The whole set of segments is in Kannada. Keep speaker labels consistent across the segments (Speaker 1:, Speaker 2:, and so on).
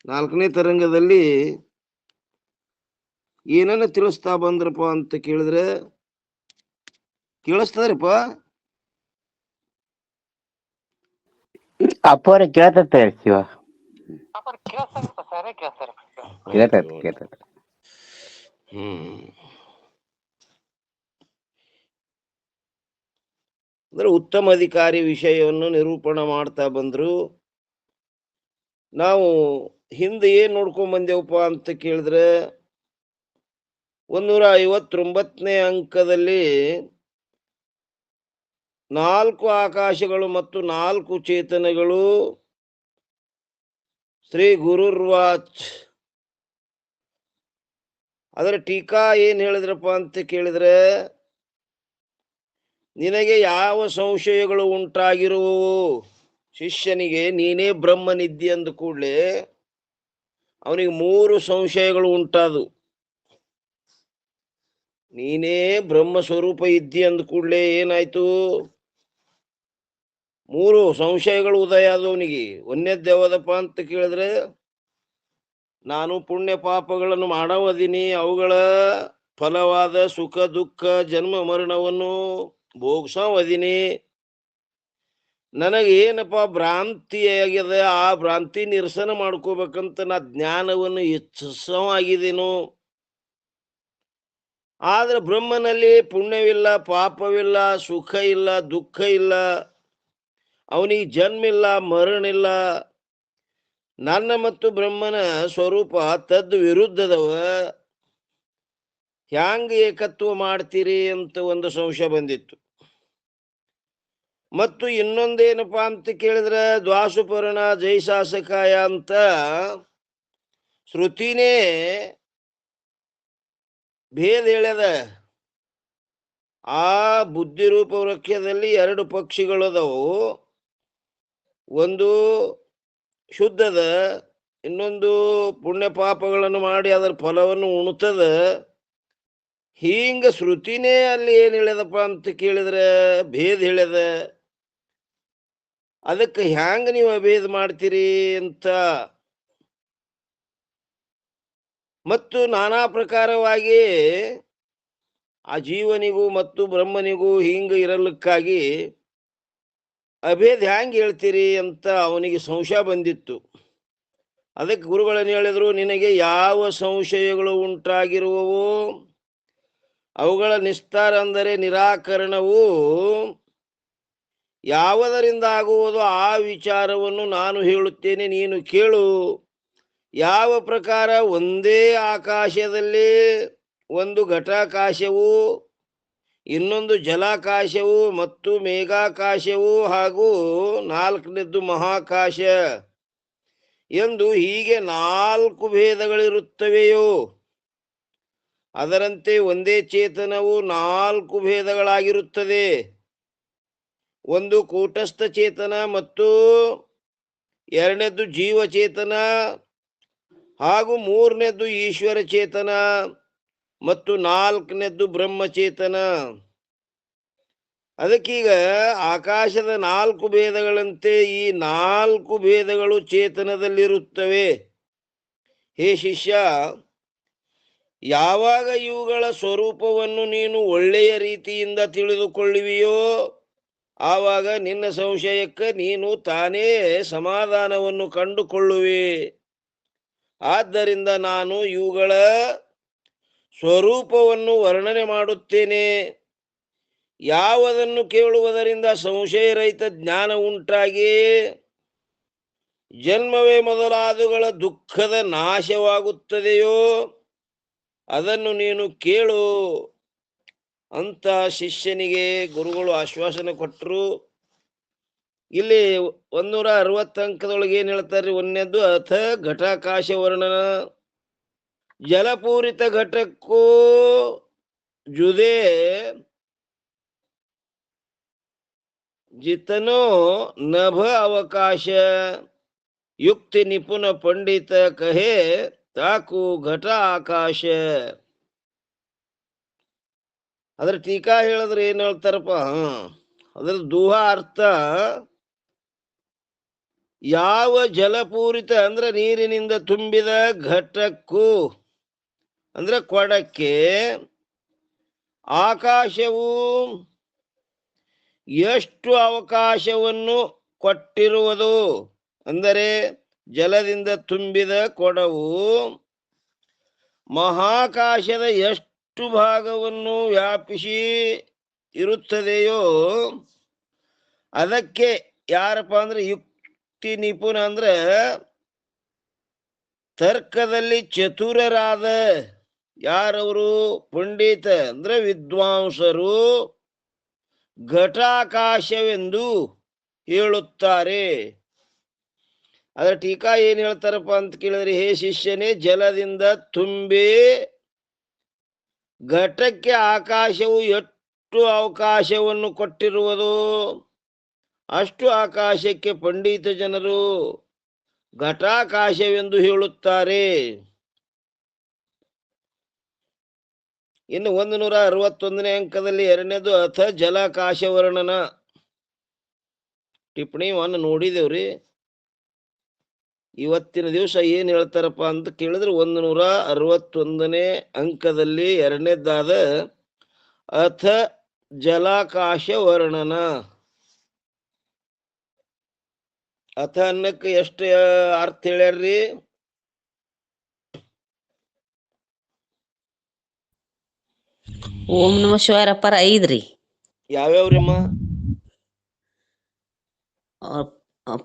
Speaker 1: 4ನೇ ತರಂಗದಲ್ಲಿ ಏನನ್ನ ತಿಳಿಸ್ತಾ ಬಂದ್ರಪ್ಪ ಅಂತ ಕೇಳಿದ್ರೆ ಕೇಳಿಸ್ತದ್ರಿಪ್ಪ.
Speaker 2: ಅಪ್ಪವ್ರೆ ಕೇಳ್ತತೆ ಶಿವ. ಕೇಳ್ತೈತೆ.
Speaker 1: ಅಂದ್ರೆ ಉತ್ತಮ ಅಧಿಕಾರಿ ವಿಷಯವನ್ನು ನಿರೂಪಣೆ ಮಾಡ್ತಾ ಬಂದ್ರು. ನಾವು ಹಿಂದೆ ಏನ್ ನೋಡ್ಕೊಂಡ್ ಬಂದೇವಪ್ಪ ಅಂತ ಕೇಳಿದ್ರೆ 159ನೇ ಅಂಕದಲ್ಲಿ 4 ಆಕಾಶಗಳು ಮತ್ತು 4 ಚೇತನಗಳು ಶ್ರೀ ಗುರುರ್ವಾಚ್. ಅದರ ಟೀಕಾ ಏನ್ ಹೇಳಿದ್ರಪ್ಪ ಅಂತ ಕೇಳಿದ್ರೆ, ನಿನಗೆ ಯಾವ ಸಂಶಯಗಳು ಉಂಟಾಗಿರುವವು, ಶಿಷ್ಯನಿಗೆ ನೀನೇ ಬ್ರಹ್ಮನಿದ್ದಿ ಅಂದ ಕೂಡ್ಲೆ ಅವನಿಗೆ 3 ಸಂಶಯಗಳು ಉಂಟಾದು. ನೀನೇ ಬ್ರಹ್ಮ ಸ್ವರೂಪ ಇದ್ದಿ ಅಂದ ಕೂಡ್ಲೆ ಏನಾಯ್ತು, 3 ಸಂಶಯಗಳು ಉದಯ ಆದವನಿಗೆ. ಒಂದನೇದ್ದು ಯಾವ್ದಪ್ಪ ಅಂತ ಕೇಳಿದ್ರೆ, ನಾನು ಪುಣ್ಯ ಪಾಪಗಳನ್ನು ಮಾಡವದೀನಿ, ಅವುಗಳ ಫಲವಾದ ಸುಖ ದುಃಖ ಜನ್ಮ ಮರಣವನ್ನು ಭೋಗ್ಸವದೀನಿ. ನನಗೆ ಏನಪ್ಪ ಭ್ರಾಂತಿ ಆಗ್ಯದ, ಆ ಭ್ರಾಂತಿ ನಿರಸನ ಮಾಡ್ಕೋಬೇಕಂತ ನಾ ಜ್ಞಾನವನ್ನು ಹೆಚ್ಚವಾಗಿದ್ದೇನು. ಆದ್ರೆ ಬ್ರಹ್ಮನಲ್ಲಿ ಪುಣ್ಯವಿಲ್ಲ, ಪಾಪವಿಲ್ಲ, ಸುಖ ಇಲ್ಲ, ದುಃಖ ಇಲ್ಲ, ಅವನಿಗೆ ಜನ್ಮ ಇಲ್ಲ, ಮರಣ ಇಲ್ಲ. ನನ್ನ ಮತ್ತು ಬ್ರಹ್ಮನ ಸ್ವರೂಪ ತದ್ ವಿರುದ್ಧದವ, ಹ್ಯಾಂಗ ಏಕತ್ವ ಮಾಡ್ತೀರಿ ಅಂತ ಒಂದು ಸಂಶಯ ಬಂದಿತ್ತು. ಮತ್ತು ಇನ್ನೊಂದೇನಪ್ಪಾ ಅಂತ ಕೇಳಿದ್ರೆ, ದ್ವಾಸುಪರ್ಣ ಜೈಶಾಸಕಾಯ ಅಂತ ಶ್ರುತಿನೇ ಭೇದ ಹೇಳ್ಯದ. ಆ ಬುದ್ಧಿರೂಪ ವೃಕ್ಷದಲ್ಲಿ 2 ಪಕ್ಷಿಗಳದವು, ಒಂದು ಶುದ್ಧದ, ಇನ್ನೊಂದು ಪುಣ್ಯ ಪಾಪಗಳನ್ನು ಮಾಡಿ ಅದರ ಫಲವನ್ನು ಉಣ್ತದ. ಹಿಂಗ ಶ್ರುತಿನೇ ಅಲ್ಲಿ ಏನ್ ಹೇಳ್ಯದಪ್ಪ ಅಂತ ಕೇಳಿದ್ರೆ ಭೇದ ಹೇಳ್ಯದ. ಅದಕ್ಕೆ ಹ್ಯಾಂಗ ನೀವು ಅಭೇದ ಮಾಡ್ತೀರಿ ಅಂತ, ಮತ್ತು ನಾನಾ ಪ್ರಕಾರವಾಗಿ ಆ ಜೀವನಿಗೂ ಮತ್ತು ಬ್ರಹ್ಮನಿಗೂ ಹಿಂಗ ಇರಲಿಕ್ಕಾಗಿ ಅಭೇದ ಹ್ಯಾಂಗ ಹೇಳ್ತೀರಿ ಅಂತ ಅವನಿಗೆ ಸಂಶಯ ಬಂದಿತ್ತು. ಅದಕ್ಕೆ ಗುರುಗಳನ್ನ ಹೇಳಿದ್ರು, ನಿನಗೆ ಯಾವ ಸಂಶಯಗಳು ಉಂಟಾಗಿರುವವೋ ಅವುಗಳ ನಿಸ್ತಾರ ಅಂದರೆ ನಿರಾಕರಣವು ಯಾವುದರಿಂದ ಆಗುವುದೋ ಆ ವಿಚಾರವನ್ನು ನಾನು ಹೇಳುತ್ತೇನೆ, ನೀನು ಕೇಳು. ಯಾವ ಪ್ರಕಾರ ಒಂದೇ ಆಕಾಶದಲ್ಲಿ ಒಂದು ಘಟಾಕಾಶವು, ಇನ್ನೊಂದು ಜಲಾಕಾಶವು ಮತ್ತು ಮೇಘಾಕಾಶವು ಹಾಗೂ 4ನೇದ್ದು ಮಹಾಕಾಶ ಎಂದು ಹೀಗೆ 4 ಭೇದಗಳಿರುತ್ತವೆಯೋ, ಅದರಂತೆ ಒಂದೇ ಚೇತನವು 4 ಭೇದಗಳಾಗಿರುತ್ತದೆ. ಒಂದು ಕೂಟಸ್ಥ ಚೇತನ ಮತ್ತು 2ನೇದ್ದು ಜೀವಚೇತನ ಹಾಗೂ 3ನೇದ್ದು ಈಶ್ವರ ಚೇತನ ಮತ್ತು 4ನೇದ್ದು ಬ್ರಹ್ಮಚೇತನ. ಅದಕ್ಕೀಗ ಆಕಾಶದ 4 ಭೇದಗಳಂತೆ ಈ 4 ಭೇದಗಳು ಚೇತನದಲ್ಲಿರುತ್ತವೆ. ಹೇ ಶಿಷ್ಯ, ಯಾವಾಗ ಇವುಗಳ ಸ್ವರೂಪವನ್ನು ನೀನು ಒಳ್ಳೆಯ ರೀತಿಯಿಂದ ತಿಳಿದುಕೊಳ್ಳುವಿಯೋ ಆವಾಗ ನಿನ್ನ ಸಂಶಯಕ್ಕೆ ನೀನು ತಾನೇ ಸಮಾಧಾನವನ್ನು ಕಂಡುಕೊಳ್ಳುವೆ. ಆದ್ದರಿಂದ ನಾನು ಇವುಗಳ ಸ್ವರೂಪವನ್ನು ವರ್ಣನೆ ಮಾಡುತ್ತೇನೆ. ಯಾವುದನ್ನು ಕೇಳುವುದರಿಂದ ಸಂಶಯರಹಿತ ಜ್ಞಾನ ಉಂಟಾಗಿ ಜನ್ಮವೇ ಮೊದಲಾದವುಗಳ ದುಃಖದ ನಾಶವಾಗುತ್ತದೆಯೋ ಅದನ್ನು ನೀನು ಕೇಳು ಅಂತ ಶಿಷ್ಯನಿಗೆ ಗುರುಗಳು ಆಶ್ವಾಸನೆ ಕೊಟ್ಟರು. ಇಲ್ಲಿ 160 ಅಂಕದೊಳಗೆ ಏನ್ ಹೇಳ್ತಾರೆ, ಒಂದನೇದ್ದು ಅಥ ಘಟಾಕಾಶ ವರ್ಣನ. ಜಲಪೂರಿತ ಘಟಕ್ಕೂ ಜುದೆ ಜಿತನೋ ನಭ ಅವಕಾಶ, ಯುಕ್ತಿ ನಿಪುಣ ಪಂಡಿತ ಕಹೆ ತಾಕು ಘಟ ಆಕಾಶ. ಅದ್ರ ಟೀಕಾ ಹೇಳಿದ್ರೆ ಏನ್ ಹೇಳ್ತಾರಪ್ಪ, ಅದ್ರ ದೂಹ ಅರ್ಥ, ಯಾವ ಜಲಪೂರಿತ ಅಂದ್ರೆ ನೀರಿನಿಂದ ತುಂಬಿದ ಘಟಕ್ಕೂ ಅಂದ್ರೆ ಕೊಡಕ್ಕೆ ಆಕಾಶವು ಎಷ್ಟು ಅವಕಾಶವನ್ನು ಕೊಟ್ಟಿರುವುದು ಅಂದರೆ ಜಲದಿಂದ ತುಂಬಿದ ಕೊಡವು ಮಹಾಕಾಶದ ಎಷ್ಟು ಭಾಗವನ್ನು ವ್ಯಾಪಿಸಿ ಇರುತ್ತದೆಯೋ ಅದಕ್ಕೆ ಯಾರಪ್ಪ ಅಂದ್ರೆ ಯುಕ್ತಿ ನಿಪುಣ ಅಂದ್ರೆ ತರ್ಕದಲ್ಲಿ ಚತುರರಾದ ಯಾರವರು ಪಂಡಿತ ಅಂದ್ರೆ ವಿದ್ವಾಂಸರು ಘಟಾಕಾಶವೆಂದು ಹೇಳುತ್ತಾರೆ. ಅದರ ಟೀಕಾ ಏನ್ ಹೇಳ್ತಾರಪ್ಪ ಅಂತ ಕೇಳಿದ್ರೆ, ಹೇ ಶಿಷ್ಯನೇ, ಜಲದಿಂದ ತುಂಬಿ ಘಟಕ್ಕೆ ಆಕಾಶವು ಎಷ್ಟು ಅವಕಾಶವನ್ನು ಕೊಟ್ಟಿರುವುದು ಅಷ್ಟು ಆಕಾಶಕ್ಕೆ ಪಂಡಿತ ಜನರು ಘಟಾಕಾಶವೆಂದು ಹೇಳುತ್ತಾರೆ. ಇನ್ನು 161ನೇ ಅಂಕದಲ್ಲಿ ಎರಡನೇದು ಅಥ ಜಲಾಕಾಶ ವರ್ಣನ ಟಿಪ್ಪಣಿ 1 ನೋಡಿದೇವ್ರಿ. ಇವತ್ತಿನ ದಿವಸ ಏನ್ ಹೇಳ್ತಾರಪ್ಪ ಅಂತ ಕೇಳಿದ್ರೆ 161ನೇ ಅಂಕದಲ್ಲಿ ಎರಡನೇದಾದ ಅಥ ಜಲಾಕಾಶ ವರ್ಣನ. ಅಥ ಅನ್ನಕ್ಕೆ ಎಷ್ಟು ಅರ್ಥ ಹೇಳ್ಯಾರ್ರಿ?
Speaker 2: ಓಂ ನಮ ಶಿವಾಯರಪ್ಪರ 5 ರೀ.
Speaker 1: ಯಾವ್ಯಾವ್ರಿಮ್ಮ?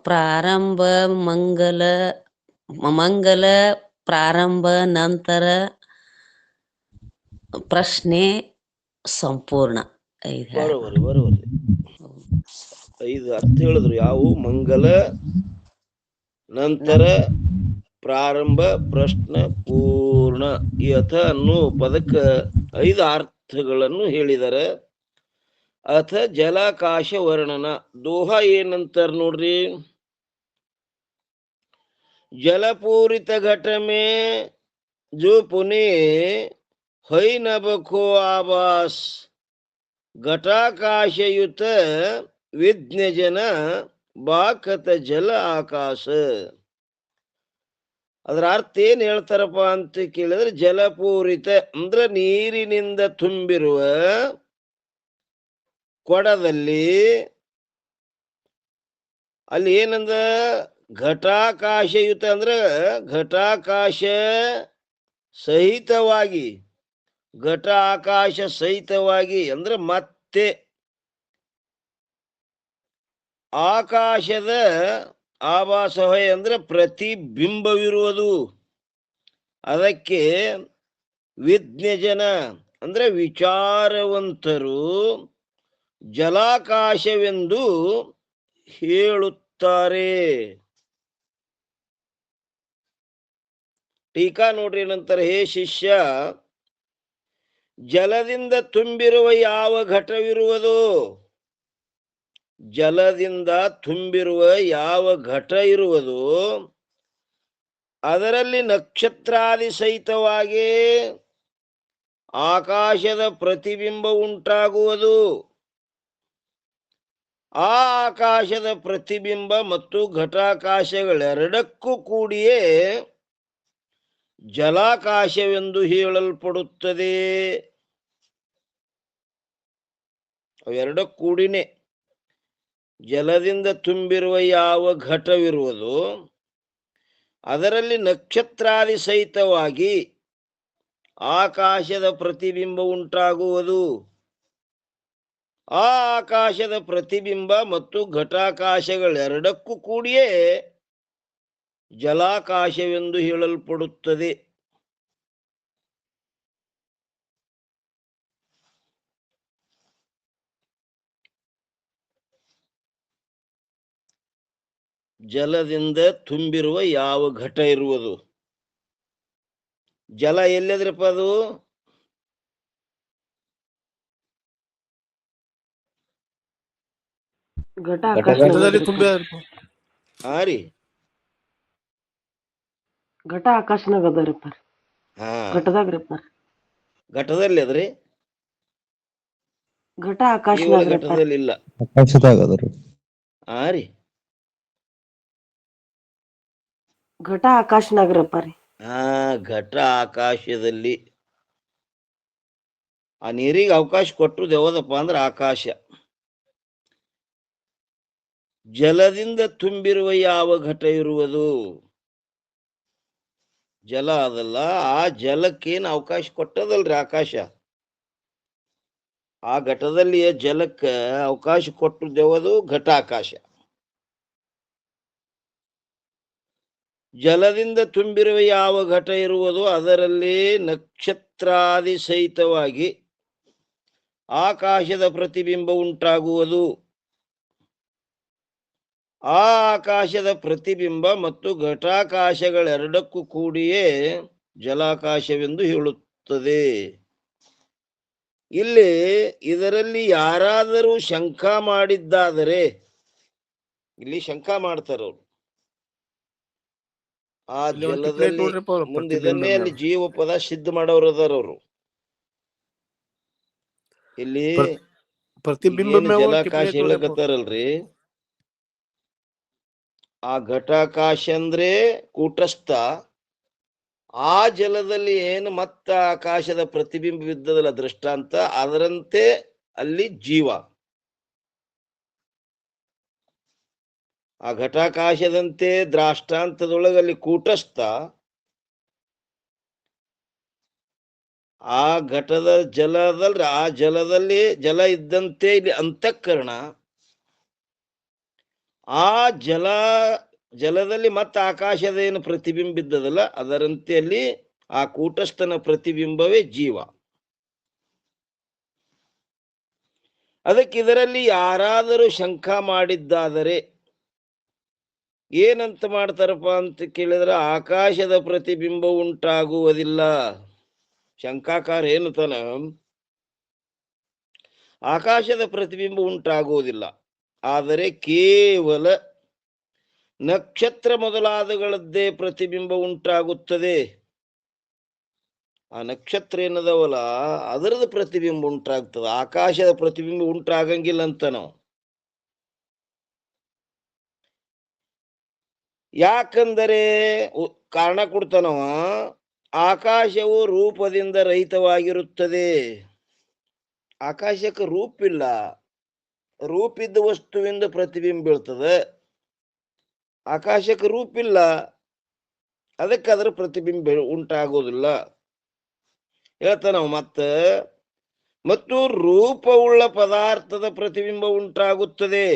Speaker 2: ಪ್ರಾರಂಭ, ಮಂಗಲ ಪ್ರಾರಂಭ, ನಂತರ ಪ್ರಶ್ನೆ, ಸಂಪೂರ್ಣ.
Speaker 1: ಬರೋಬರಿ 5 ಅರ್ಥ ಹೇಳಿದ್ರು. ಯಾವು? ಮಂಗಲ, ನಂತರ ಪ್ರಾರಂಭ, ಪ್ರಶ್ನೆ, ಪೂರ್ಣ. ಈ ಅಥ ಅನ್ನೋ ಪದಕ್ಕೆ 5 ಅರ್ಥಗಳನ್ನು ಹೇಳಿದ್ದಾರೆ. ಅಥ ಜಲಾಕಾಶ ವರ್ಣನ. ದೋಹ ಏನಂತಾರ ನೋಡ್ರಿ, ಜಲಪೂರಿತ घट में जो पुणे है न बखो आवास ಘಟಾಕಾಶಯುತ ವಿಜ್ಞಜನ ಬಾಕತ ಜಲ ಆಕಾಶ. ಅದರ ಅರ್ಥ ಏನ್ ಹೇಳ್ತಾರಪ್ಪ ಅಂತ ಕೇಳಿದ್ರೆ, ಜಲಪೂರಿತ ಅಂದ್ರೆ ನೀರಿನಿಂದ ತುಂಬಿರುವ ಕೊಡದಲ್ಲಿ ಅಲ್ಲಿ ಏನಂದ ಘಟಾಕಾಶಯುತ ಅಂದ್ರೆ ಘಟಾಕಾಶ ಸಹಿತವಾಗಿ, ಘಟ ಆಕಾಶ ಸಹಿತವಾಗಿ ಅಂದ್ರೆ ಮತ್ತೆ ಆಕಾಶದ ಆಭಾಸವೇ ಅಂದ್ರೆ ಪ್ರತಿಬಿಂಬವಿರುವುದು. ಅದಕ್ಕೆ ವಿಜ್ಞಜನ ಅಂದ್ರೆ ವಿಚಾರವಂತರು ಜಲಾಕಾಶವೆಂದು ಹೇಳುತ್ತಾರೆ. ಟೀಕಾ ನೋಡ್ರಿ ನಂತರ, ಹೇ ಶಿಷ್ಯ, ಜಲದಿಂದ ತುಂಬಿರುವ ಯಾವ ಘಟವಿರುವುದು, ಜಲದಿಂದ ತುಂಬಿರುವ ಯಾವ ಘಟ ಇರುವುದು ಅದರಲ್ಲಿ ನಕ್ಷತ್ರಾದಿ ಸಹಿತವಾಗಿ ಆಕಾಶದ ಪ್ರತಿಬಿಂಬ ಉಂಟಾಗುವುದು. ಆ ಆಕಾಶದ ಪ್ರತಿಬಿಂಬ ಮತ್ತು ಘಟಾಕಾಶಗಳೆರಡಕ್ಕೂ ಕೂಡಿಯೇ ಜಲಾಕಾಶವೆಂದು ಹೇಳಲ್ಪಡುತ್ತದೆ. ಅವೆರಡಕ್ಕೂ ಕೂಡಿನೇ ಜಲದಿಂದ ತುಂಬಿರುವ ಯಾವ ಘಟವಿರುವುದು ಅದರಲ್ಲಿ ನಕ್ಷತ್ರಾದಿ ಸಹಿತವಾಗಿ ಆಕಾಶದ ಪ್ರತಿಬಿಂಬ ಉಂಟಾಗುವುದು. ಆ ಆಕಾಶದ ಪ್ರತಿಬಿಂಬ ಮತ್ತು ಘಟಾಕಾಶಗಳೆರಡಕ್ಕೂ ಕೂಡಿಯೇ ಜಲಾಕಾಶವೆಂದು ಹೇಳಲ್ಪಡುತ್ತದೆ. ಜಲದಿಂದ ತುಂಬಿರುವ ಯಾವ ಘಟ ಇರುವುದು, ಜಲ ಎಲ್ಲದ್ರಪ್ಪ ಅದು?
Speaker 3: ಘಟದಲ್ಲಿ ತುಂಬಿ
Speaker 1: ಹಾ ರೀ,
Speaker 4: ಘಟ ಆಕಾಶನಾಗ ಅದರಿಪ್ಪ.
Speaker 1: ಹಾ,
Speaker 4: ಘಟದಾಗ್ರಿಪ್ಪ.
Speaker 1: ಘಟದಲ್ಲಿ ಅದ್ರಿ,
Speaker 4: ಘಟ ಆಕಾಶನಾಗ್ರಿಪ್ಪ.
Speaker 1: ಘಟದಲ್ಲಿ ಇಲ್ಲ.
Speaker 3: ಆಕಾಶದಾಗ ಅದ ರೀ.
Speaker 1: ಹಾ ರೀ,
Speaker 4: ಘಟ ಆಕಾಶನಾಗ್ರಪ್ಪ ರೀ.
Speaker 1: ಘಟ ಆಕಾಶದಲ್ಲಿ. ಆ ನೀರಿಗೆ ಅವಕಾಶ ಕೊಟ್ಟರು ಯಾವ್ದಪ್ಪ ಅಂದ್ರೆ ಆಕಾಶ. ಜಲದಿಂದ ತುಂಬಿರುವ ಯಾವ ಘಟ ಇರುವುದು? ಜಲ ಅದಲ್ಲ, ಆ ಜಲಕ್ಕೇನು ಅವಕಾಶ ಕೊಟ್ಟದಲ್ರಿ ಆಕಾಶ. ಆ ಘಟದಲ್ಲಿ ಜಲಕ್ಕ ಅವಕಾಶ ಕೊಟ್ಟದ್ದು ಯಾವುದು? ಘಟ ಆಕಾಶ. ಜಲದಿಂದ ತುಂಬಿರುವ ಯಾವ ಘಟ ಇರುವುದು? ಅದರಲ್ಲಿ ನಕ್ಷತ್ರಾದಿ ಸಹಿತವಾಗಿ ಆಕಾಶದ ಪ್ರತಿಬಿಂಬ ಉಂಟಾಗುವುದು. ಆ ಆಕಾಶದ ಪ್ರತಿಬಿಂಬ ಮತ್ತು ಘಟಾಕಾಶಗಳೆರಡಕ್ಕೂ ಕೂಡಿಯೇ ಜಲಾಕಾಶವೆಂದು ಹೇಳುತ್ತದೆ. ಇಲ್ಲಿ ಇದರಲ್ಲಿ ಯಾರಾದರೂ ಶಂಕ ಮಾಡಿದ್ದಾದರೆ, ಇಲ್ಲಿ ಶಂಕ ಮಾಡ್ತಾರವ್ರು, ಆ ಜಲದಲ್ಲಿ ಮುಂದೆ ಇದನ್ನೇ ಅಲ್ಲಿ ಜೀವ ಪದ ಸಿದ್ಧ ಮಾಡೋರು ಅದಾರವ್ರು. ಇಲ್ಲಿ ಜಲಾಕಾಶ ಹೇಳಕತ್ತಾರಲ್ರಿ, ಆ ಘಟಾಕಾಶ ಅಂದ್ರೆ ಕೂಟಸ್ಥ. ಆ ಜಲದಲ್ಲಿ ಏನು ಮತ್ತ ಆಕಾಶದ ಪ್ರತಿಬಿಂಬ ಬಿದ್ದದಲ್ಲ ದೃಷ್ಟಾಂತ, ಅದರಂತೆ ಅಲ್ಲಿ ಜೀವ. ಆ ಘಟಾಕಾಶದಂತೆ ದ್ರಾಷ್ಟಾಂತದೊಳಗಲ್ಲಿ ಕೂಟಸ್ಥ. ಆ ಘಟದ ಜಲದಲ್ರಿ, ಆ ಜಲದಲ್ಲಿ ಜಲ ಇದ್ದಂತೆ ಇಲ್ಲಿ ಅಂತಃಕರಣ. ಆ ಜಲದಲ್ಲಿ ಮತ್ತೆ ಆಕಾಶದ ಏನು ಪ್ರತಿಬಿಂಬ ಇದ್ದದಲ್ಲ ಅದರಂತೆ ಅಲ್ಲಿ ಆ ಕೂಟಸ್ಥನ ಪ್ರತಿಬಿಂಬವೇ ಜೀವ. ಅದಕ್ಕೆ ಇದರಲ್ಲಿ ಯಾರಾದರೂ ಶಂಕ ಮಾಡಿದ್ದಾದರೆ ಏನಂತ ಮಾಡ್ತಾರಪ್ಪ ಅಂತ ಕೇಳಿದ್ರೆ, ಆಕಾಶದ ಪ್ರತಿಬಿಂಬ ಉಂಟಾಗುವುದಿಲ್ಲ. ಶಂಕಾಕಾರ ಏನು ತಾನ, ಆಕಾಶದ ಪ್ರತಿಬಿಂಬ ಉಂಟಾಗುವುದಿಲ್ಲ, ಆದರೆ ಕೇವಲ ನಕ್ಷತ್ರ ಮೊದಲಾದಗಳದ್ದೇ ಪ್ರತಿಬಿಂಬ ಉಂಟಾಗುತ್ತದೆ. ಆ ನಕ್ಷತ್ರ ಏನದವಲ್ಲ ಅದರದ್ದು ಪ್ರತಿಬಿಂಬ ಉಂಟಾಗ್ತದೆ, ಆಕಾಶದ ಪ್ರತಿಬಿಂಬ ಉಂಟಾಗಂಗಿಲ್ಲ ಅಂತ ನಾವು. ಯಾಕಂದರೆ ಕಾರಣ ಕೊಡ್ತಾನವ, ಆಕಾಶವು ರೂಪದಿಂದ ರಹಿತವಾಗಿರುತ್ತದೆ. ಆಕಾಶಕ್ಕೆ ರೂಪಿಲ್ಲ, ರೂಪಿದ್ದ ವಸ್ತುವಿಂದ ಪ್ರತಿಬಿಂಬ ಬೀಳ್ತದೆ. ಆಕಾಶಕ್ಕೆ ರೂಪಿಲ್ಲ, ಅದಕ್ಕೆ ಅದರ ಪ್ರತಿಬಿಂಬ ಉಂಟಾಗೋದಿಲ್ಲ ಹೇಳ್ತಾನವ. ಮತ್ತು ರೂಪವುಳ್ಳ ಪದಾರ್ಥದ ಪ್ರತಿಬಿಂಬ ಉಂಟಾಗುತ್ತದೆ.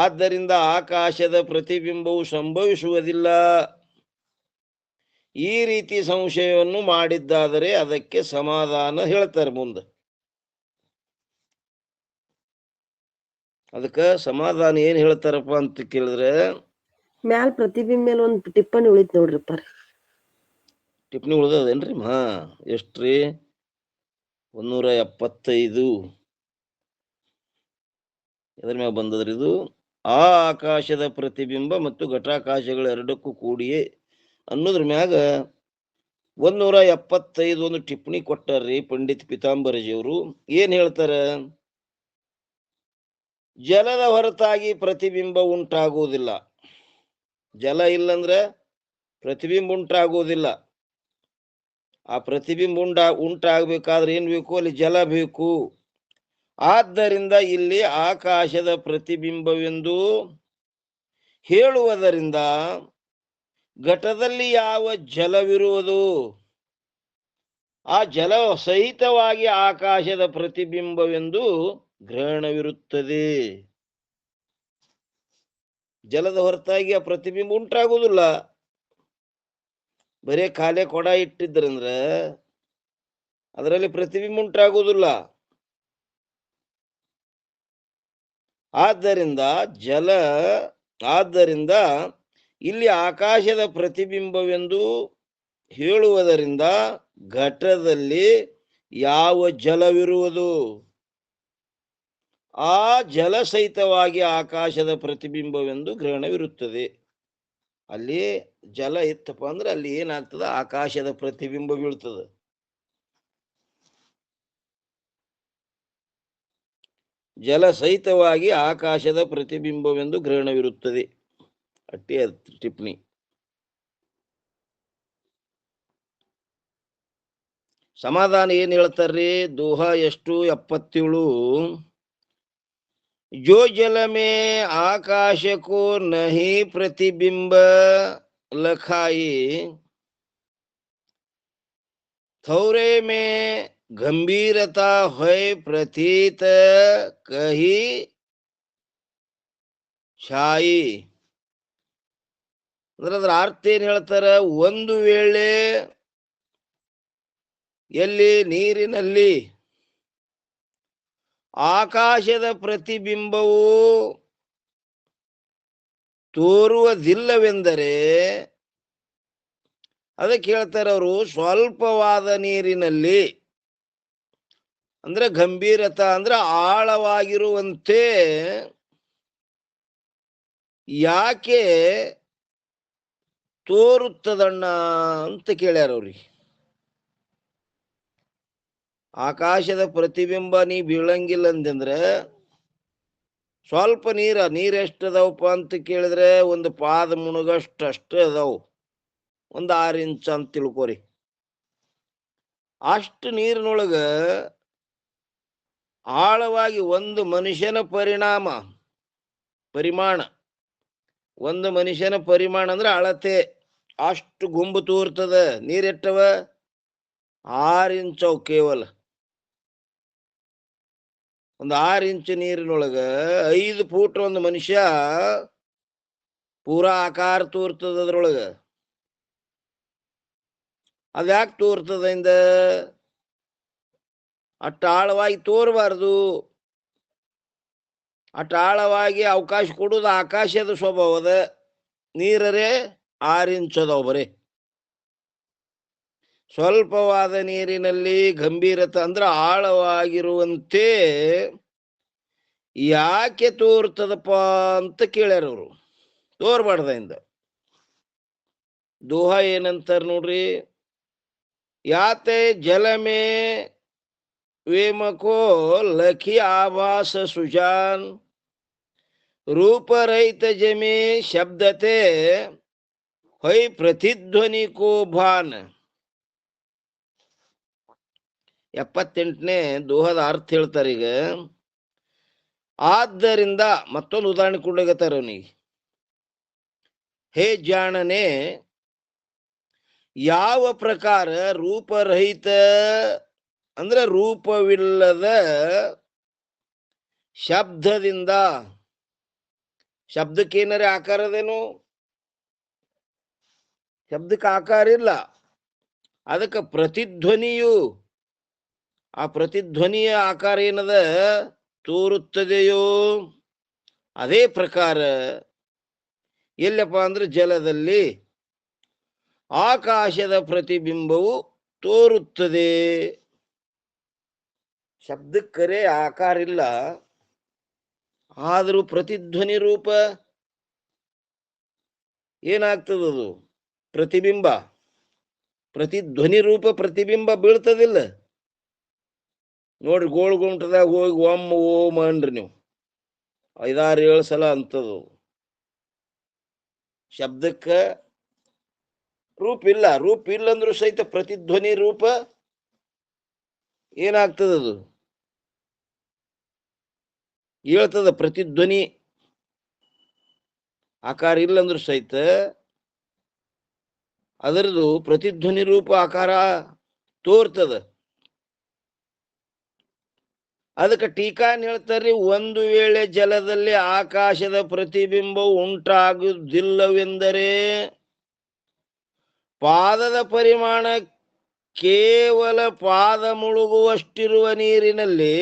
Speaker 1: ಆದ್ದರಿಂದ ಆಕಾಶದ ಪ್ರತಿಬಿಂಬವು ಸಂಭವಿಸುವುದಿಲ್ಲ. ಈ ರೀತಿ ಸಂಶಯವನ್ನು ಮಾಡಿದ್ದಾದರೆ ಅದಕ್ಕೆ ಸಮಾಧಾನ ಹೇಳ್ತಾರೆ ಮುಂದೆ. ಅದಕ್ಕ ಸಮಾಧಾನ ಏನ್ ಹೇಳ್ತಾರಪ್ಪ ಅಂತ ಕೇಳಿದ್ರೆ,
Speaker 4: ಮ್ಯಾಲ್ ಪ್ರತಿಬಿಂಬ ಮೇಲೆ ಒಂದ್ ಟಿಪ್ಪಣಿ ಉಳಿತ್ ನೋಡ್ರಿಪ್ಪ.
Speaker 1: ಟಿಪ್ಪಣಿ ಉಳ್ದದೇನ್ರಿ? ಎಷ್ಟ್ರಿ? 175. ಎದ್ರ ಮ್ಯಾಗ ಬಂದದ್ರಿ ಇದು? ಆ ಆಕಾಶದ ಪ್ರತಿಬಿಂಬ ಮತ್ತು ಘಟಾಕಾಶಗಳು ಎರಡಕ್ಕೂ ಕೂಡಿಯೇ ಅನ್ನೋದ್ರ ಮ್ಯಾಗ 175 ಒಂದು ಟಿಪ್ಪಣಿ ಕೊಟ್ಟಾರ್ರಿ ಪಂಡಿತ್ ಪಿತಾಂಬರಜಿಯವರು. ಏನ್ ಹೇಳ್ತಾರ? ಜಲದ ಹೊರತಾಗಿ ಪ್ರತಿಬಿಂಬ ಉಂಟಾಗುವುದಿಲ್ಲ. ಜಲ ಇಲ್ಲಂದ್ರೆ ಪ್ರತಿಬಿಂಬ ಉಂಟಾಗುವುದಿಲ್ಲ. ಆ ಪ್ರತಿಬಿಂಬ ಉಂಟಾಗಬೇಕಾದ್ರೆ ಏನ್ ಬೇಕು? ಅಲ್ಲಿ ಜಲ ಬೇಕು. ಆದ್ದರಿಂದ ಇಲ್ಲಿ ಆಕಾಶದ ಪ್ರತಿಬಿಂಬವೆಂದು ಹೇಳುವುದರಿಂದ ಘಟದಲ್ಲಿ ಯಾವ ಜಲವಿರುವುದು ಆ ಜಲ ಸಹಿತವಾಗಿ ಆಕಾಶದ ಪ್ರತಿಬಿಂಬವೆಂದು ಗ್ರಹಣವಿರುತ್ತದೆ. ಜಲದ ಹೊರತಾಗಿ ಆ ಪ್ರತಿಬಿಂಬ ಉಂಟಾಗುವುದಿಲ್ಲ. ಬರೇ ಖಾಲಿ ಕೊಡ ಇಟ್ಟಿದ್ರಂದ್ರ ಅದರಲ್ಲಿ ಪ್ರತಿಬಿಂಬ ಉಂಟಾಗುವುದಿಲ್ಲ. ಆದ್ದರಿಂದ ಇಲ್ಲಿ ಆಕಾಶದ ಪ್ರತಿಬಿಂಬವೆಂದು ಹೇಳುವುದರಿಂದ ಘಟದಲ್ಲಿ ಯಾವ ಜಲವಿರುವುದು ಆ ಜಲ ಸಹಿತವಾಗಿ ಆಕಾಶದ ಪ್ರತಿಬಿಂಬವೆಂದು ಗ್ರಹಣವಿರುತ್ತದೆ. ಅಲ್ಲಿ ಜಲ ಇತ್ತಪ್ಪ ಅಂದ್ರೆ ಅಲ್ಲಿ ಏನಾಗ್ತದ? ಆಕಾಶದ ಪ್ರತಿಬಿಂಬ ಬೀಳ್ತದೆ. ಜಲ ಸಹಿತವಾಗಿ ಆಕಾಶದ ಪ್ರತಿಬಿಂಬವೆಂದು ಗ್ರಹಣವಿರುತ್ತದೆ. ಅಟ್ಟಿ ಟಿಪ್ಪಣಿ. ಸಮಾಧಾನ ಏನ್ ಹೇಳ್ತಾರ್ರಿ? ದೋಹ ಎಷ್ಟು 77. जो जल में आकाश को नहीं प्रतिबिंब लखाई, थोरे में गंभीरता है प्रतीत कही छाई. ಅದ್ರ ಅರ್ಥ ಏನ್ ಹೇಳ್ತಾರ? ಒಂದು ವೇಳೆ ಎಲ್ಲಿ ನೀರಿನಲ್ಲಿ ಆಕಾಶದ ಪ್ರತಿಬಿಂಬವು ತೋರುವುದಿಲ್ಲವೆಂದರೆ ಅದಕ್ಕೆ ಹೇಳ್ತಾರೆ ಅವರು ಸ್ವಲ್ಪವಾದ ನೀರಿನಲ್ಲಿ, ಅಂದ್ರೆ ಗಂಭೀರತ ಅಂದ್ರೆ ಆಳವಾಗಿರುವಂತೆ ಯಾಕೆ ತೋರುತ್ತದಣ್ಣ ಅಂತ ಕೇಳ್ಯಾರ ಅವ್ರಿಗೆ. ಆಕಾಶದ ಪ್ರತಿಬಿಂಬ ನೀ ಬೀಳಂಗಿಲ್ಲ ಅಂತಂದ್ರೆ ಸ್ವಲ್ಪ ನೀರ್ ಎಷ್ಟು ಅದಾವಪ್ಪ ಅಂತ ಕೇಳಿದ್ರೆ ಒಂದು ಪಾದ ಮುಣಗಷ್ಟು ಅಷ್ಟೇ ಅದಾವು, ಒಂದು 6 ಇಂಚ್ ಅಂತ ತಿಳ್ಕೊರಿ. ಅಷ್ಟು ನೀರಿನೊಳಗ ಆಳವಾಗಿ ಒಂದು ಮನುಷ್ಯನ ಪರಿಮಾಣ ಒಂದು ಮನುಷ್ಯನ ಪರಿಮಾಣ ಅಂದ್ರೆ ಅಳತೆ ಅಷ್ಟು ಗುಂಬು ತೋರ್ತದ. ನೀರೆಟ್ಟವ 6 ಇಂಚ್ ಅವು. ಕೇವಲ ಒಂದು 6 ಇಂಚ್ ನೀರಿನೊಳಗ 5 ಫೂಟ್ ಒಂದು ಮನುಷ್ಯ ಪೂರಾ ಆಕಾರ ತೋರ್ತದ. ಅದ್ರೊಳಗ ಅದ್ಯಾಕೆ ತೋರ್ತದ? ಅಷ್ಟು ಆಳವಾಗಿ ತೋರಬಾರ್ದು. ಅಷ್ಟು ಆಳವಾಗಿ ಅವಕಾಶ ಕೊಡುವುದು ಆಕಾಶದ ಸ್ವಭಾವದ. ನೀರರೇ 6 ಇಂಚ್ ಅದಾವ ಬರೀ. ಸ್ವಲ್ಪವಾದ ನೀರಿನಲ್ಲಿ ಗಂಭೀರತೆ ಅಂದ್ರೆ ಆಳವಾಗಿರುವಂತೆ ಯಾಕೆ ತೋರ್ತದಪ್ಪ ಅಂತ ಕೇಳ್ಯಾರ ಅವರು. ತೋರ್ಬಾರ್ದಿಂದ. ದೋಹ ಏನಂತಾರ ನೋಡ್ರಿ? ಯಾತೆ ಜಲಮೇ ವೇಮಕೋ ಲಖಿ ಆಭಾಸ ಸುಜಾನ್, ರೂಪರಹಿತ ಜಮೆ ಶಬ್ದತೆ ಹೊಯ್ ಪ್ರತಿಧ್ವನಿ ಕೋ ಭಾನ್. 78ನೇ ದೋಹದ ಅರ್ಥ ಹೇಳ್ತಾರೆ ಈಗ. ಆದ್ದರಿಂದ ಮತ್ತೊಂದು ಉದಾಹರಣೆ ಕೊಡ್ಲಿಕತ್ತಾರ ಅವನಿಗೆ. ಹೇ ಜಾಣನೆ, ಯಾವ ಪ್ರಕಾರ ರೂಪರಹಿತ ಅಂದ್ರೆ ರೂಪವಿಲ್ಲದ ಶಬ್ದದಿಂದ, ಶಬ್ದಕ್ಕೆ ಏನಾರೆ ಆಕಾರದೇನು? ಶಬ್ದಕ್ಕೆ ಆಕಾರ ಇಲ್ಲ. ಅದಕ್ಕೆ ಪ್ರತಿಧ್ವನಿಯು, ಆ ಪ್ರತಿಧ್ವನಿಯ ಆಕಾರ ಏನದ ತೋರುತ್ತದೆಯೋ ಅದೇ ಪ್ರಕಾರ ಎಲ್ಲಪ್ಪ ಅಂದ್ರೆ ಜಲದಲ್ಲಿ ಆಕಾಶದ ಪ್ರತಿಬಿಂಬವು ತೋರುತ್ತದೆ. ಶಬ್ದಕ್ಕರೆ ಆಕಾರ ಇಲ್ಲ, ಆದರೂ ಪ್ರತಿಧ್ವನಿ ರೂಪ ಏನಾಗ್ತದದು? ಪ್ರತಿಬಿಂಬ. ಪ್ರತಿಧ್ವನಿ ರೂಪ ಪ್ರತಿಬಿಂಬ ಬೀಳ್ತದಿಲ್ಲ ನೋಡ್ರಿ. ಗೋಳು ಗುಂಟದಾಗ ಹೋಗಿ ಒಮ್ಮ ಓಮ್ ಅನ್ರಿ ನೀವು 5-6-7 ಸಲ ಅಂತದು. ಶಬ್ದಕ್ಕ ರೂಪ ಇಲ್ಲ. ರೂಪ ಇಲ್ಲ ಅಂದ್ರೂ ಸಹಿತ ಪ್ರತಿಧ್ವನಿ ರೂಪ ಏನಾಗ್ತದದು? ಹೇಳ್ತದ. ಪ್ರತಿಧ್ವನಿ ಆಕಾರ ಇಲ್ಲ ಅಂದ್ರೂ ಸಹಿತ ಅದರದು ಪ್ರತಿಧ್ವನಿ ರೂಪ ಆಕಾರ ತೋರ್ತದ. ಅದಕ್ಕೆ ಟೀಕಾನ್ ಹೇಳ್ತಾರ್ರಿ, ಒಂದು ವೇಳೆ ಜಲದಲ್ಲಿ ಆಕಾಶದ ಪ್ರತಿಬಿಂಬ ಉಂಟಾಗುವುದಿಲ್ಲವೆಂದರೆ ಪಾದದ ಪರಿಮಾಣ ಕೇವಲ ಪಾದ ಮುಳುಗುವಷ್ಟಿರುವ ನೀರಿನಲ್ಲಿ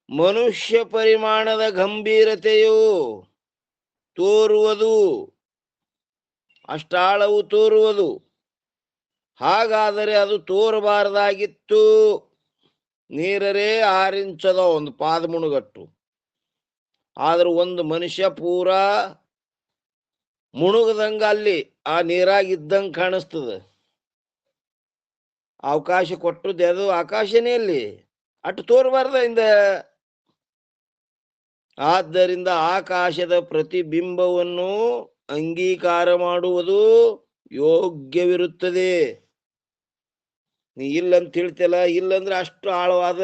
Speaker 1: ಮನುಷ್ಯ ಪರಿಮಾಣದ ಗಂಭೀರತೆಯು ತೋರುವುದು, ಅಷ್ಟಾಳವು ತೋರುವುದು. ಹಾಗಾದರೆ ಅದು ತೋರಬಾರದಾಗಿತ್ತು. ನೀರರೇ 6 ಇಂಚ್ ಅದ, ಒಂದು ಪಾದ ಮುಣುಗಟ್ಟು. ಆದ್ರೆ ಒಂದು ಮನುಷ್ಯ ಪೂರಾ ಮುಣುಗದಂಗ ಅಲ್ಲಿ ಆ ನೀರಾಗಿದ್ದಂಗ ಕಾಣಿಸ್ತದ. ಅವಕಾಶ ಕೊಟ್ಟದ್ದು ಅದು ಆಕಾಶನೇ ಅಲ್ಲಿ, ಅಟ್ಟು ತೋರಬಾರ್ದ. ಆದ್ದರಿಂದ ಆಕಾಶದ ಪ್ರತಿಬಿಂಬವನ್ನು ಅಂಗೀಕಾರ ಮಾಡುವುದು ಯೋಗ್ಯವಿರುತ್ತದೆ. ನೀ ಇಲ್ಲಂತ ಹೇಳ್ತಿಯಲ್ಲ, ಇಲ್ಲಂದ್ರೆ ಅಷ್ಟು ಆಳವಾದ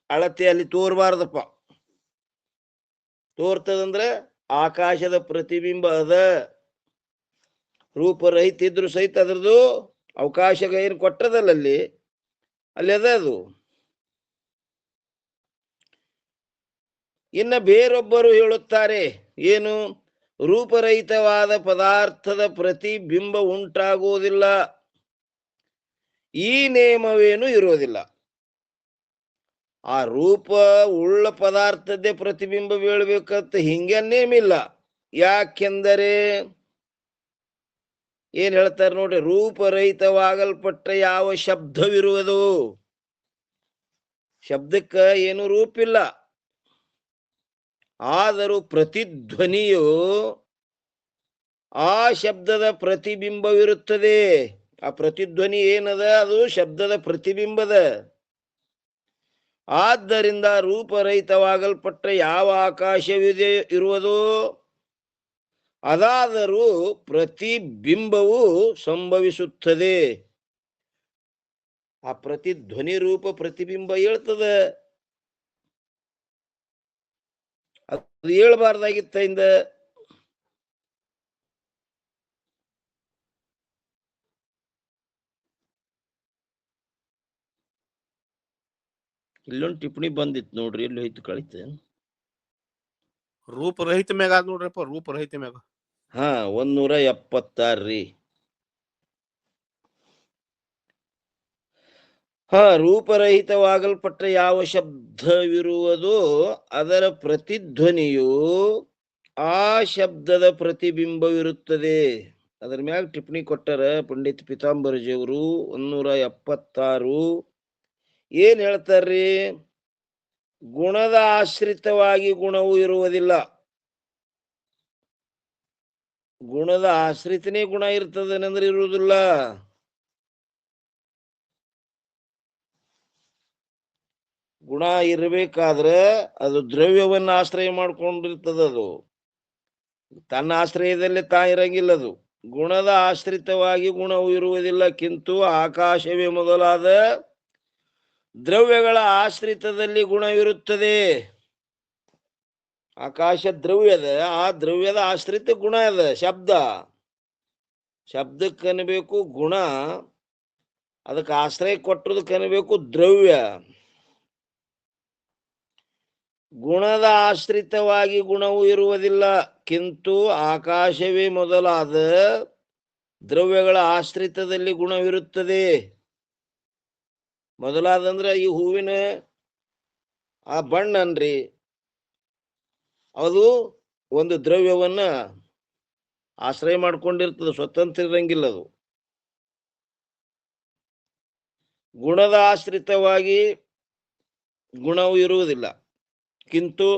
Speaker 1: ಅಳತೆ ಅಲ್ಲಿ ತೋರ್ಬಾರ್ದಪ್ಪ. ತೋರ್ತದಂದ್ರೆ ಆಕಾಶದ ಪ್ರತಿಬಿಂಬ ಅದ, ರೂಪರಹಿತ ಇದ್ರು ಸಹಿತ ಅದ್ರದ್ದು ಅವಕಾಶ ಏನು ಕೊಟ್ಟದಲ್ಲ ಅಲ್ಲಿ ಅದ ಅದು. ಇನ್ನ ಬೇರೊಬ್ಬರು ಹೇಳುತ್ತಾರೆ ಏನು, ರೂಪರಹಿತವಾದ ಪದಾರ್ಥದ ಪ್ರತಿಬಿಂಬ ಉಂಟಾಗುವುದಿಲ್ಲ, ಈ ನೇಮವೇನು ಇರುವುದಿಲ್ಲ. ಆ ರೂಪ ಉಳ್ಳ ಪದಾರ್ಥದ್ದೇ ಪ್ರತಿಬಿಂಬ ಬೀಳ್ಬೇಕಂತ ಹಿಂಗೆ ನೇಮಿಲ್ಲ. ಯಾಕೆಂದರೆ ಏನ್ ಹೇಳ್ತಾರೆ ನೋಡ್ರಿ, ರೂಪರಹಿತವಾಗಲ್ಪಟ್ಟ ಯಾವ ಶಬ್ದವಿರುವುದು, ಶಬ್ದಕ್ಕ ಏನು ರೂಪಿಲ್ಲ, ಆದರೂ ಪ್ರತಿಧ್ವನಿಯು ಆ ಶಬ್ದದ ಪ್ರತಿಬಿಂಬವಿರುತ್ತದೆ. ಆ ಪ್ರತಿಧ್ವನಿ ಏನದ, ಅದು ಶಬ್ದದ ಪ್ರತಿಬಿಂಬದ. ಆದ್ದರಿಂದ ರೂಪರಹಿತವಾಗಲ್ಪಟ್ಟ ಯಾವ ಆಕಾಶವಿದೆ ಇರುವುದು, ಅದಾದರೂ ಪ್ರತಿಬಿಂಬವು ಸಂಭವಿಸುತ್ತದೆ. ಆ ಪ್ರತಿಧ್ವನಿ ರೂಪ ಪ್ರತಿಬಿಂಬ ಹೇಳ್ತದ, ಅದು ಹೇಳ್ಬಾರ್ದಾಗಿತ್ತ ಇಂದ. ಇಲ್ಲೊಂದು ಟಿಪ್ಪಣಿ ಬಂದಿತ್ತು ನೋಡ್ರಿ, ಇಲ್ಲಿ ಹೋಯ್ತು ಕಳಿತ.
Speaker 3: ರೂಪರಹಿತ ಮ್ಯಾಗ ಆದ್ ನೋಡ್ರಪ್ಪ, ರೂಪರಹಿತ ಮ್ಯಾಗ
Speaker 1: 176 ರೀ. ರೂಪರಹಿತವಾಗಲ್ಪಟ್ಟ ಯಾವ ಶಬ್ದವಿರುವುದೋ ಅದರ ಪ್ರತಿಧ್ವನಿಯು ಆ ಶಬ್ದದ ಪ್ರತಿಬಿಂಬವಿರುತ್ತದೆ. ಅದರ ಮ್ಯಾಗ ಟಿಪ್ಪಣಿ ಕೊಟ್ಟರ ಪಂಡಿತ್ ಪೀತಾಂಬರಜಿಯವರು 176. ಏನ್ ಹೇಳ್ತಾರ್ರಿ, ಗುಣದ ಆಶ್ರಿತವಾಗಿ ಗುಣವು ಇರುವುದಿಲ್ಲ. ಗುಣದ ಆಶ್ರಿತನೇ ಗುಣ ಇರ್ತದನಂದ್ರೆ ಇರುವುದಿಲ್ಲ. ಗುಣ ಇರಬೇಕಾದ್ರೆ ಅದು ದ್ರವ್ಯವನ್ನ ಆಶ್ರಯ ಮಾಡ್ಕೊಂಡಿರ್ತದ. ಅದು ತನ್ನ ಆಶ್ರಯದಲ್ಲಿ ತಾ ಇರಂಗಿಲ್ಲ. ಅದು ಗುಣದ ಆಶ್ರಿತವಾಗಿ ಗುಣವು ಇರುವುದಿಲ್ಲ, ಕಿಂತು ಆಕಾಶವೇ ಮೊದಲಾದ ದ್ರವ್ಯಗಳ ಆಶ್ರಿತದಲ್ಲಿ ಗುಣವಿರುತ್ತದೆ. ಆಕಾಶ ದ್ರವ್ಯದ, ಆ ದ್ರವ್ಯದ ಆಶ್ರಿತ ಗುಣ ಅದ. ಶಬ್ದಕ್ಕನಬೇಕು ಗುಣ, ಅದಕ್ಕೆ ಆಶ್ರಯ ಕೊಟ್ಟದಕ್ಕನಬೇಕು ದ್ರವ್ಯ. ಗುಣದ ಆಶ್ರಿತವಾಗಿ ಗುಣವು ಇರುವುದಿಲ್ಲ, ಕಿಂತು ಆಕಾಶವೇ ಮೊದಲಾದ ದ್ರವ್ಯಗಳ ಆಶ್ರಿತದಲ್ಲಿ ಗುಣವಿರುತ್ತದೆ. ಮೊದಲಾದಂದ್ರ ಈ ಹೂವಿನ ಆ ಬಣ್ಣನ್ರಿ, ಅದು ಒಂದು ದ್ರವ್ಯವನ್ನ ಆಶ್ರಯ ಮಾಡ್ಕೊಂಡಿರ್ತದೆ, ಸ್ವತಂತ್ರ ಇರಂಗಿಲ್ಲ. ಅದು ಗುಣದ ಆಶ್ರಿತವಾಗಿ ಗುಣವು ಇರುವುದಿಲ್ಲ, ಕಿಂತು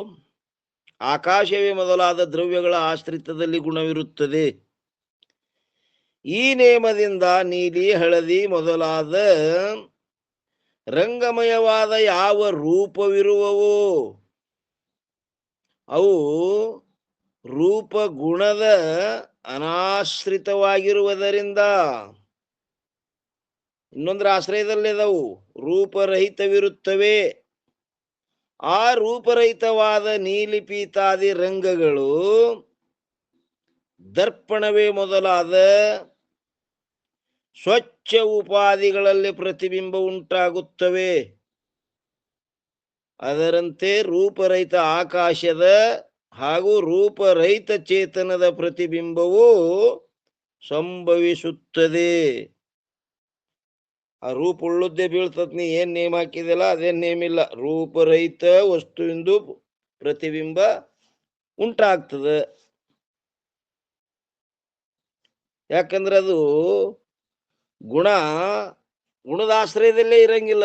Speaker 1: ಆಕಾಶವೇ ಮೊದಲಾದ ದ್ರವ್ಯಗಳ ಆಶ್ರಿತದಲ್ಲಿ ಗುಣವಿರುತ್ತದೆ. ಈ ನೇಮದಿಂದ ನೀಲಿ, ಹಳದಿ ಮೊದಲಾದ ರಂಗಮಯವಾದ ಯಾವ ರೂಪವಿರುವವೋ ಅವು ರೂಪ ಗುಣದ ಅನಾಶ್ರಿತವಾಗಿರುವುದರಿಂದ, ಇನ್ನೊಂದರ ಆಶ್ರಯದಲ್ಲಿ ಅವು ರೂಪರಹಿತವಿರುತ್ತವೆ. ಆ ರೂಪರಹಿತವಾದ ನೀಲಿ ಪೀತಾದಿ ರಂಗಗಳು ದರ್ಪಣವೇ ಮೊದಲಾದ ಸ್ವಚ್ಛ ಉಪಾಧಿಗಳಲ್ಲಿ ಪ್ರತಿಬಿಂಬ ಉಂಟಾಗುತ್ತವೆ. ಅದರಂತೆ ರೂಪರಹಿತ ಆಕಾಶದ ಹಾಗೂ ರೂಪರಹಿತ ಚೇತನದ ಪ್ರತಿಬಿಂಬವು ಸಂಭವಿಸುತ್ತದೆ. ಆ ರೂಪ ಉಳ್ಳುದ್ದೇ ಬೀಳ್ತದ. ನೀ ಏನ್ ನೇಮ್ ಹಾಕಿದೆಲ್ಲ ಅದೇನ್ ನೇಮಿಲ್ಲ. ರೂಪರಹಿತ ವಸ್ತುವಿಂದು ಪ್ರತಿಬಿಂಬ ಉಂಟಾಗ್ತದೆ. ಯಾಕಂದ್ರೆ ಅದು ಗುಣದ ಆಶ್ರಯದಲ್ಲೇ ಇರಂಗಿಲ್ಲ.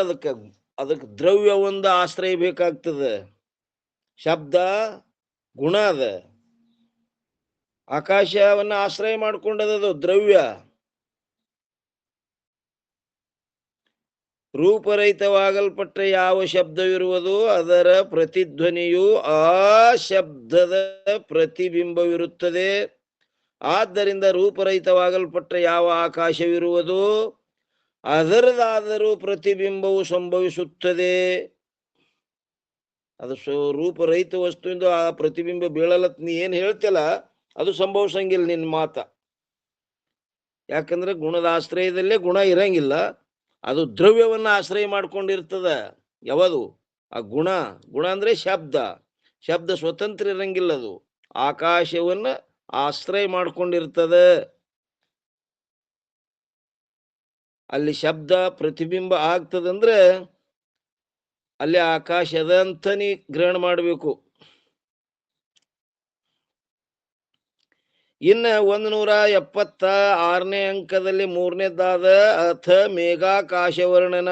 Speaker 1: ಅದಕ್ಕೆ ದ್ರವ್ಯ ಒಂದು ಆಶ್ರಯ ಬೇಕಾಗ್ತದೆ. ಶಬ್ದ ಗುಣ ಅದ, ಆಕಾಶವನ್ನ ಆಶ್ರಯ ಮಾಡ್ಕೊಂಡದದು ದ್ರವ್ಯ. ರೂಪರಹಿತವಾಗಲ್ಪಟ್ಟ ಯಾವ ಶಬ್ದವಿರುವುದೋ ಅದರ ಪ್ರತಿಧ್ವನಿಯು ಆ ಶಬ್ದದ ಪ್ರತಿಬಿಂಬವಿರುತ್ತದೆ. ಆದ್ದರಿಂದ ರೂಪರಹಿತವಾಗಲ್ಪಟ್ಟ ಯಾವ ಆಕಾಶವಿರುವುದು ಅದರದಾದರೂ ಪ್ರತಿಬಿಂಬವು ಸಂಭವಿಸುತ್ತದೆ. ಅದು ರೂಪರಹಿತ ವಸ್ತುವಿಂದ ಆ ಪ್ರತಿಬಿಂಬ ಬೀಳಲತ್ ನೀ ಏನ್ ಹೇಳ್ತಿಲ್ಲ ಅದು ಸಂಭವಿಸಂಗಿಲ್ಲ ನಿನ್ನ ಮಾತ. ಯಾಕಂದ್ರೆ ಗುಣದ ಆಶ್ರಯದಲ್ಲೇ ಗುಣ ಇರಂಗಿಲ್ಲ, ಅದು ದ್ರವ್ಯವನ್ನ ಆಶ್ರಯ ಮಾಡ್ಕೊಂಡಿರ್ತದ. ಯಾವುದು ಆ ಗುಣ? ಗುಣ ಅಂದ್ರೆ ಶಬ್ದ. ಶಬ್ದ ಸ್ವತಂತ್ರ ಇರಂಗಿಲ್ಲ, ಅದು ಆಕಾಶವನ್ನ ಆಶ್ರಯ ಮಾಡ್ಕೊಂಡಿರ್ತದ. ಅಲ್ಲಿ ಶಬ್ದ ಪ್ರತಿಬಿಂಬ ಆಗ್ತದಂದ್ರೆ ಅಲ್ಲಿ ಆಕಾಶ ಅದ ಅಂತ ನೀ ಗ್ರಹಣ ಮಾಡಬೇಕು. ಇನ್ನ 176ನೇ ಅಂಕದಲ್ಲಿ 3ನೇದಾದ ಅಥ ಮೇಘಾಕಾಶ ವರ್ಣನ.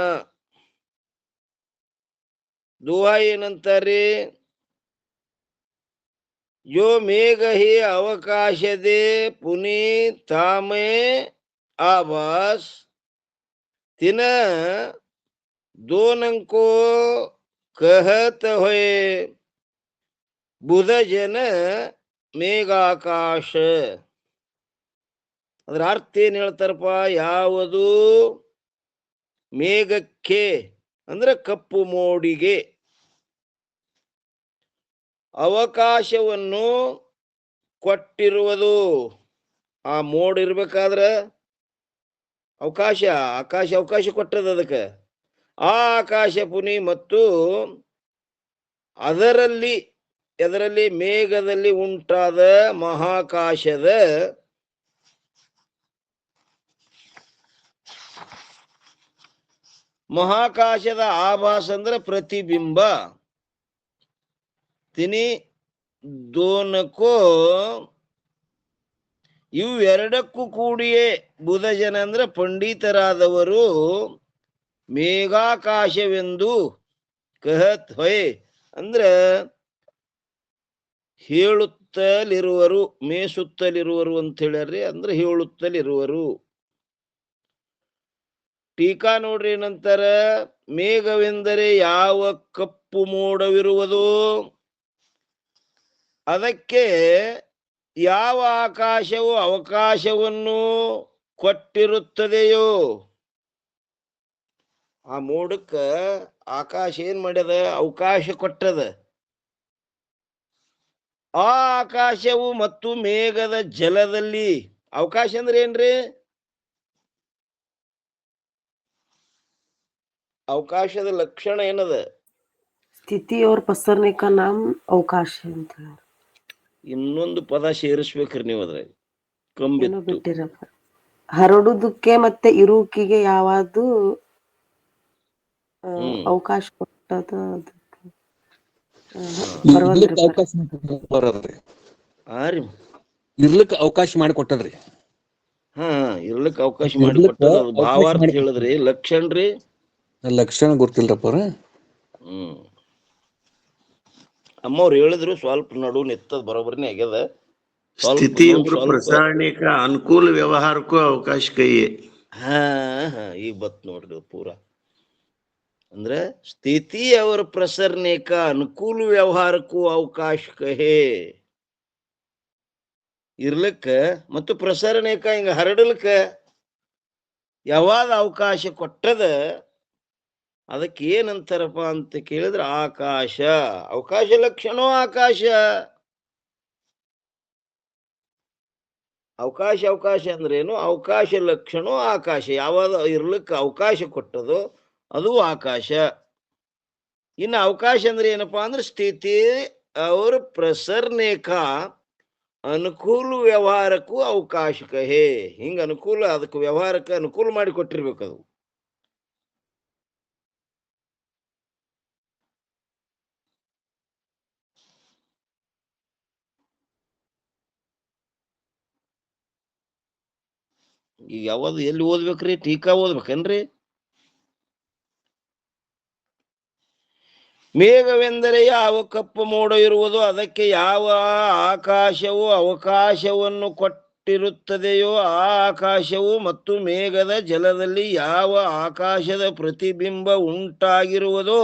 Speaker 1: ದುಹಾ ಏನಂತಾರಿ? ಯೋ ಮೇಘ ಹಿ ಅವಕಾಶ ದೇ ಪುನಿ ತಾಮೇ ಆಭಾಸ್ ತಿನ ದೋನಂಕೋ ಕಹತ ಹೊಯ್ ಬುಧ ಜನ ಮೇಘಾಕಾಶ. ಅದ್ರ ಅರ್ಥ ಏನ್ ಹೇಳ್ತಾರಪ್ಪ? ಯಾವುದು ಮೇಘಕ್ಕೆ ಅಂದ್ರೆ ಕಪ್ಪು ಮೋಡಿಗೆ ಅವಕಾಶವನ್ನು ಕೊಟ್ಟಿರುವುದು. ಆ ಮೋಡ್ ಇರ್ಬೇಕಾದ್ರ ಅವಕಾಶ ಕೊಟ್ಟದ ಅದಕ್ಕೆ. ಆ ಆಕಾಶ ಪುನಿ ಮತ್ತು ಅದರಲ್ಲಿ ಮೇಘದಲ್ಲಿ ಉಂಟಾದ ಮಹಾಕಾಶದ ಆಭಾಸ ಅಂದ್ರೆ ಪ್ರತಿಬಿಂಬ. ತಿನಿ ದೋನಕೋ ಇವು ಎರಡಕ್ಕೂ ಕೂಡಿಯೇ ಬುಧ ಜನ ಅಂದ್ರೆ ಪಂಡಿತರಾದವರು ಮೇಘಾಕಾಶವೆಂದು ಕಹತ್ ಹೊಯ್ ಅಂದ್ರೆ ಹೇಳುತ್ತಲಿರುವರು, ಮೇಸುತ್ತಲಿರುವರು ಅಂತ ಹೇಳ್ಯಾರ್ರಿ. ಅಂದ್ರೆ ಹೇಳುತ್ತಲಿರುವರು. ಟೀಕಾ ನೋಡ್ರಿ ಏನಂತಾರ? ಮೇಘವೆಂದರೆ ಯಾವ ಕಪ್ಪು ಮೋಡವಿರುವುದು ಅದಕ್ಕೆ ಯಾವ ಆಕಾಶವು ಅವಕಾಶವನ್ನು ಕೊಟ್ಟಿರುತ್ತದೆಯೋ. ಆ ಮೋಡಕ್ಕ ಆಕಾಶ ಏನ್ ಮಾಡ್ಯದ? ಅವಕಾಶ ಕೊಟ್ಟದ. ಆ ಆಕಾಶವು ಮತ್ತು ಮೇಘದ ಜಲದಲ್ಲಿ. ಅವಕಾಶ ಅಂದ್ರೆ ಏನ್ರಿ? ಅವಕಾಶದ ಲಕ್ಷಣ ಏನದ?
Speaker 4: ಸ್ಥಿತಿ और पसरने का नाम अवकाश है ಅಂತ ಹೇಳಿ
Speaker 1: ಇನ್ನೊಂದು ಪದ ಸೇರಿಸ್ಬೇಕ್ರಿ ನೀವು ಅದ್ರಾಗ.
Speaker 4: ಏನೋ ಬಿಟ್ಟಿರಪ್ಪ. ಹರಡುದಕ್ಕೆ ಮತ್ತೆ ಇರುವಿಕೆಗೆ ಯಾವುದು ಅವಕಾಶ ಕೊಟ್ಟದ?
Speaker 5: ಇರ್ಲಿಕ್ಕೆ ಅವಕಾಶ ಮಾಡಿಕೊಟ್ಟದ್ರಿ.
Speaker 1: ಇರ್ಲಿಕ್ಕೆ ಅವಕಾಶ ಮಾಡಿಕೊಟ್ಟದ. ಭಾವಾರ್ಥ ಹೇಳಿದ್ರಿ, ಲಕ್ಷಣ ರೀ?
Speaker 5: ಲಕ್ಷಣ ಗೊತ್ತಿಲ್ರಪ್ಪ.
Speaker 1: ಅಮ್ಮವ್ರು ಹೇಳಿದ್ರು, ಸ್ವಲ್ಪ ನಡು ನಿತ್ತದ ಬರೋಬ್ಬರಿನೇ ಆಗ್ಯದ.
Speaker 6: ಸ್ಥಿತಿ ಪ್ರಸಾರಣಿಕ ಅನುಕೂಲ ವ್ಯವಹಾರಕ್ಕೂ ಅವಕಾಶ ಕೈಯೇ.
Speaker 1: ಈಗ ಬತ್ ನೋಡ್ರಿ ಪೂರ. ಅಂದ್ರೆ ಸ್ಥಿತಿ ಅವರ ಪ್ರಸರಣೇಕ ಅನುಕೂಲ ವ್ಯವಹಾರಕ್ಕೂ ಅವಕಾಶ ಕಹೇ. ಇರ್ಲಿಕ್ಕ ಮತ್ತು ಪ್ರಸರಣೇಕ ಹಿಂಗ ಹರಡಲ್ಕ ಯಾವಾಗ ಅವಕಾಶ ಕೊಟ್ಟದ ಅದಕ್ಕೆ ಏನಂತಾರಪ್ಪ ಅಂತ ಕೇಳಿದ್ರೆ ಆಕಾಶ. ಅವಕಾಶ ಲಕ್ಷಣ ಆಕಾಶ. ಅವಕಾಶ ಅಂದ್ರೇನು? ಅವಕಾಶ ಲಕ್ಷಣ ಆಕಾಶ. ಯಾವಾಗ ಇರ್ಲಿಕ್ಕೆ ಅವಕಾಶ ಕೊಟ್ಟದೋ ಅದು ಆಕಾಶ. ಇನ್ನು ಅವಕಾಶ ಅಂದ್ರೆ ಏನಪ್ಪಾ ಅಂದ್ರೆ ಸ್ಥಿತಿ ಅವ್ರ ಪ್ರಸರಣೇಕ ಅನುಕೂಲ ವ್ಯವಹಾರಕ್ಕೂ ಅವಕಾಶ ಕಹೇ. ಹಿಂಗ ಅನುಕೂಲ, ಅದಕ್ಕೆ ವ್ಯವಹಾರಕ್ಕೆ ಅನುಕೂಲ ಮಾಡಿ ಕೊಟ್ಟಿರ್ಬೇಕದು. ಈಗ ಯಾವ್ದು ಎಲ್ಲಿ ಓದ್ಬೇಕ್ರಿ? ಟೀಕಾ ಓದ್ಬೇಕೇನ್ರಿ? ಮೇಘವೆಂದರೆ ಯಾವ ಕಪ್ಪು ಮೋಡ ಇರುವುದು ಅದಕ್ಕೆ ಯಾವ ಆಕಾಶವು ಅವಕಾಶವನ್ನು ಕೊಟ್ಟಿರುತ್ತದೆಯೋ ಆ ಆಕಾಶವು ಮತ್ತು ಮೇಘದ ಜಲದಲ್ಲಿ ಯಾವ ಆಕಾಶದ ಪ್ರತಿಬಿಂಬ ಉಂಟಾಗಿರುವುದೋ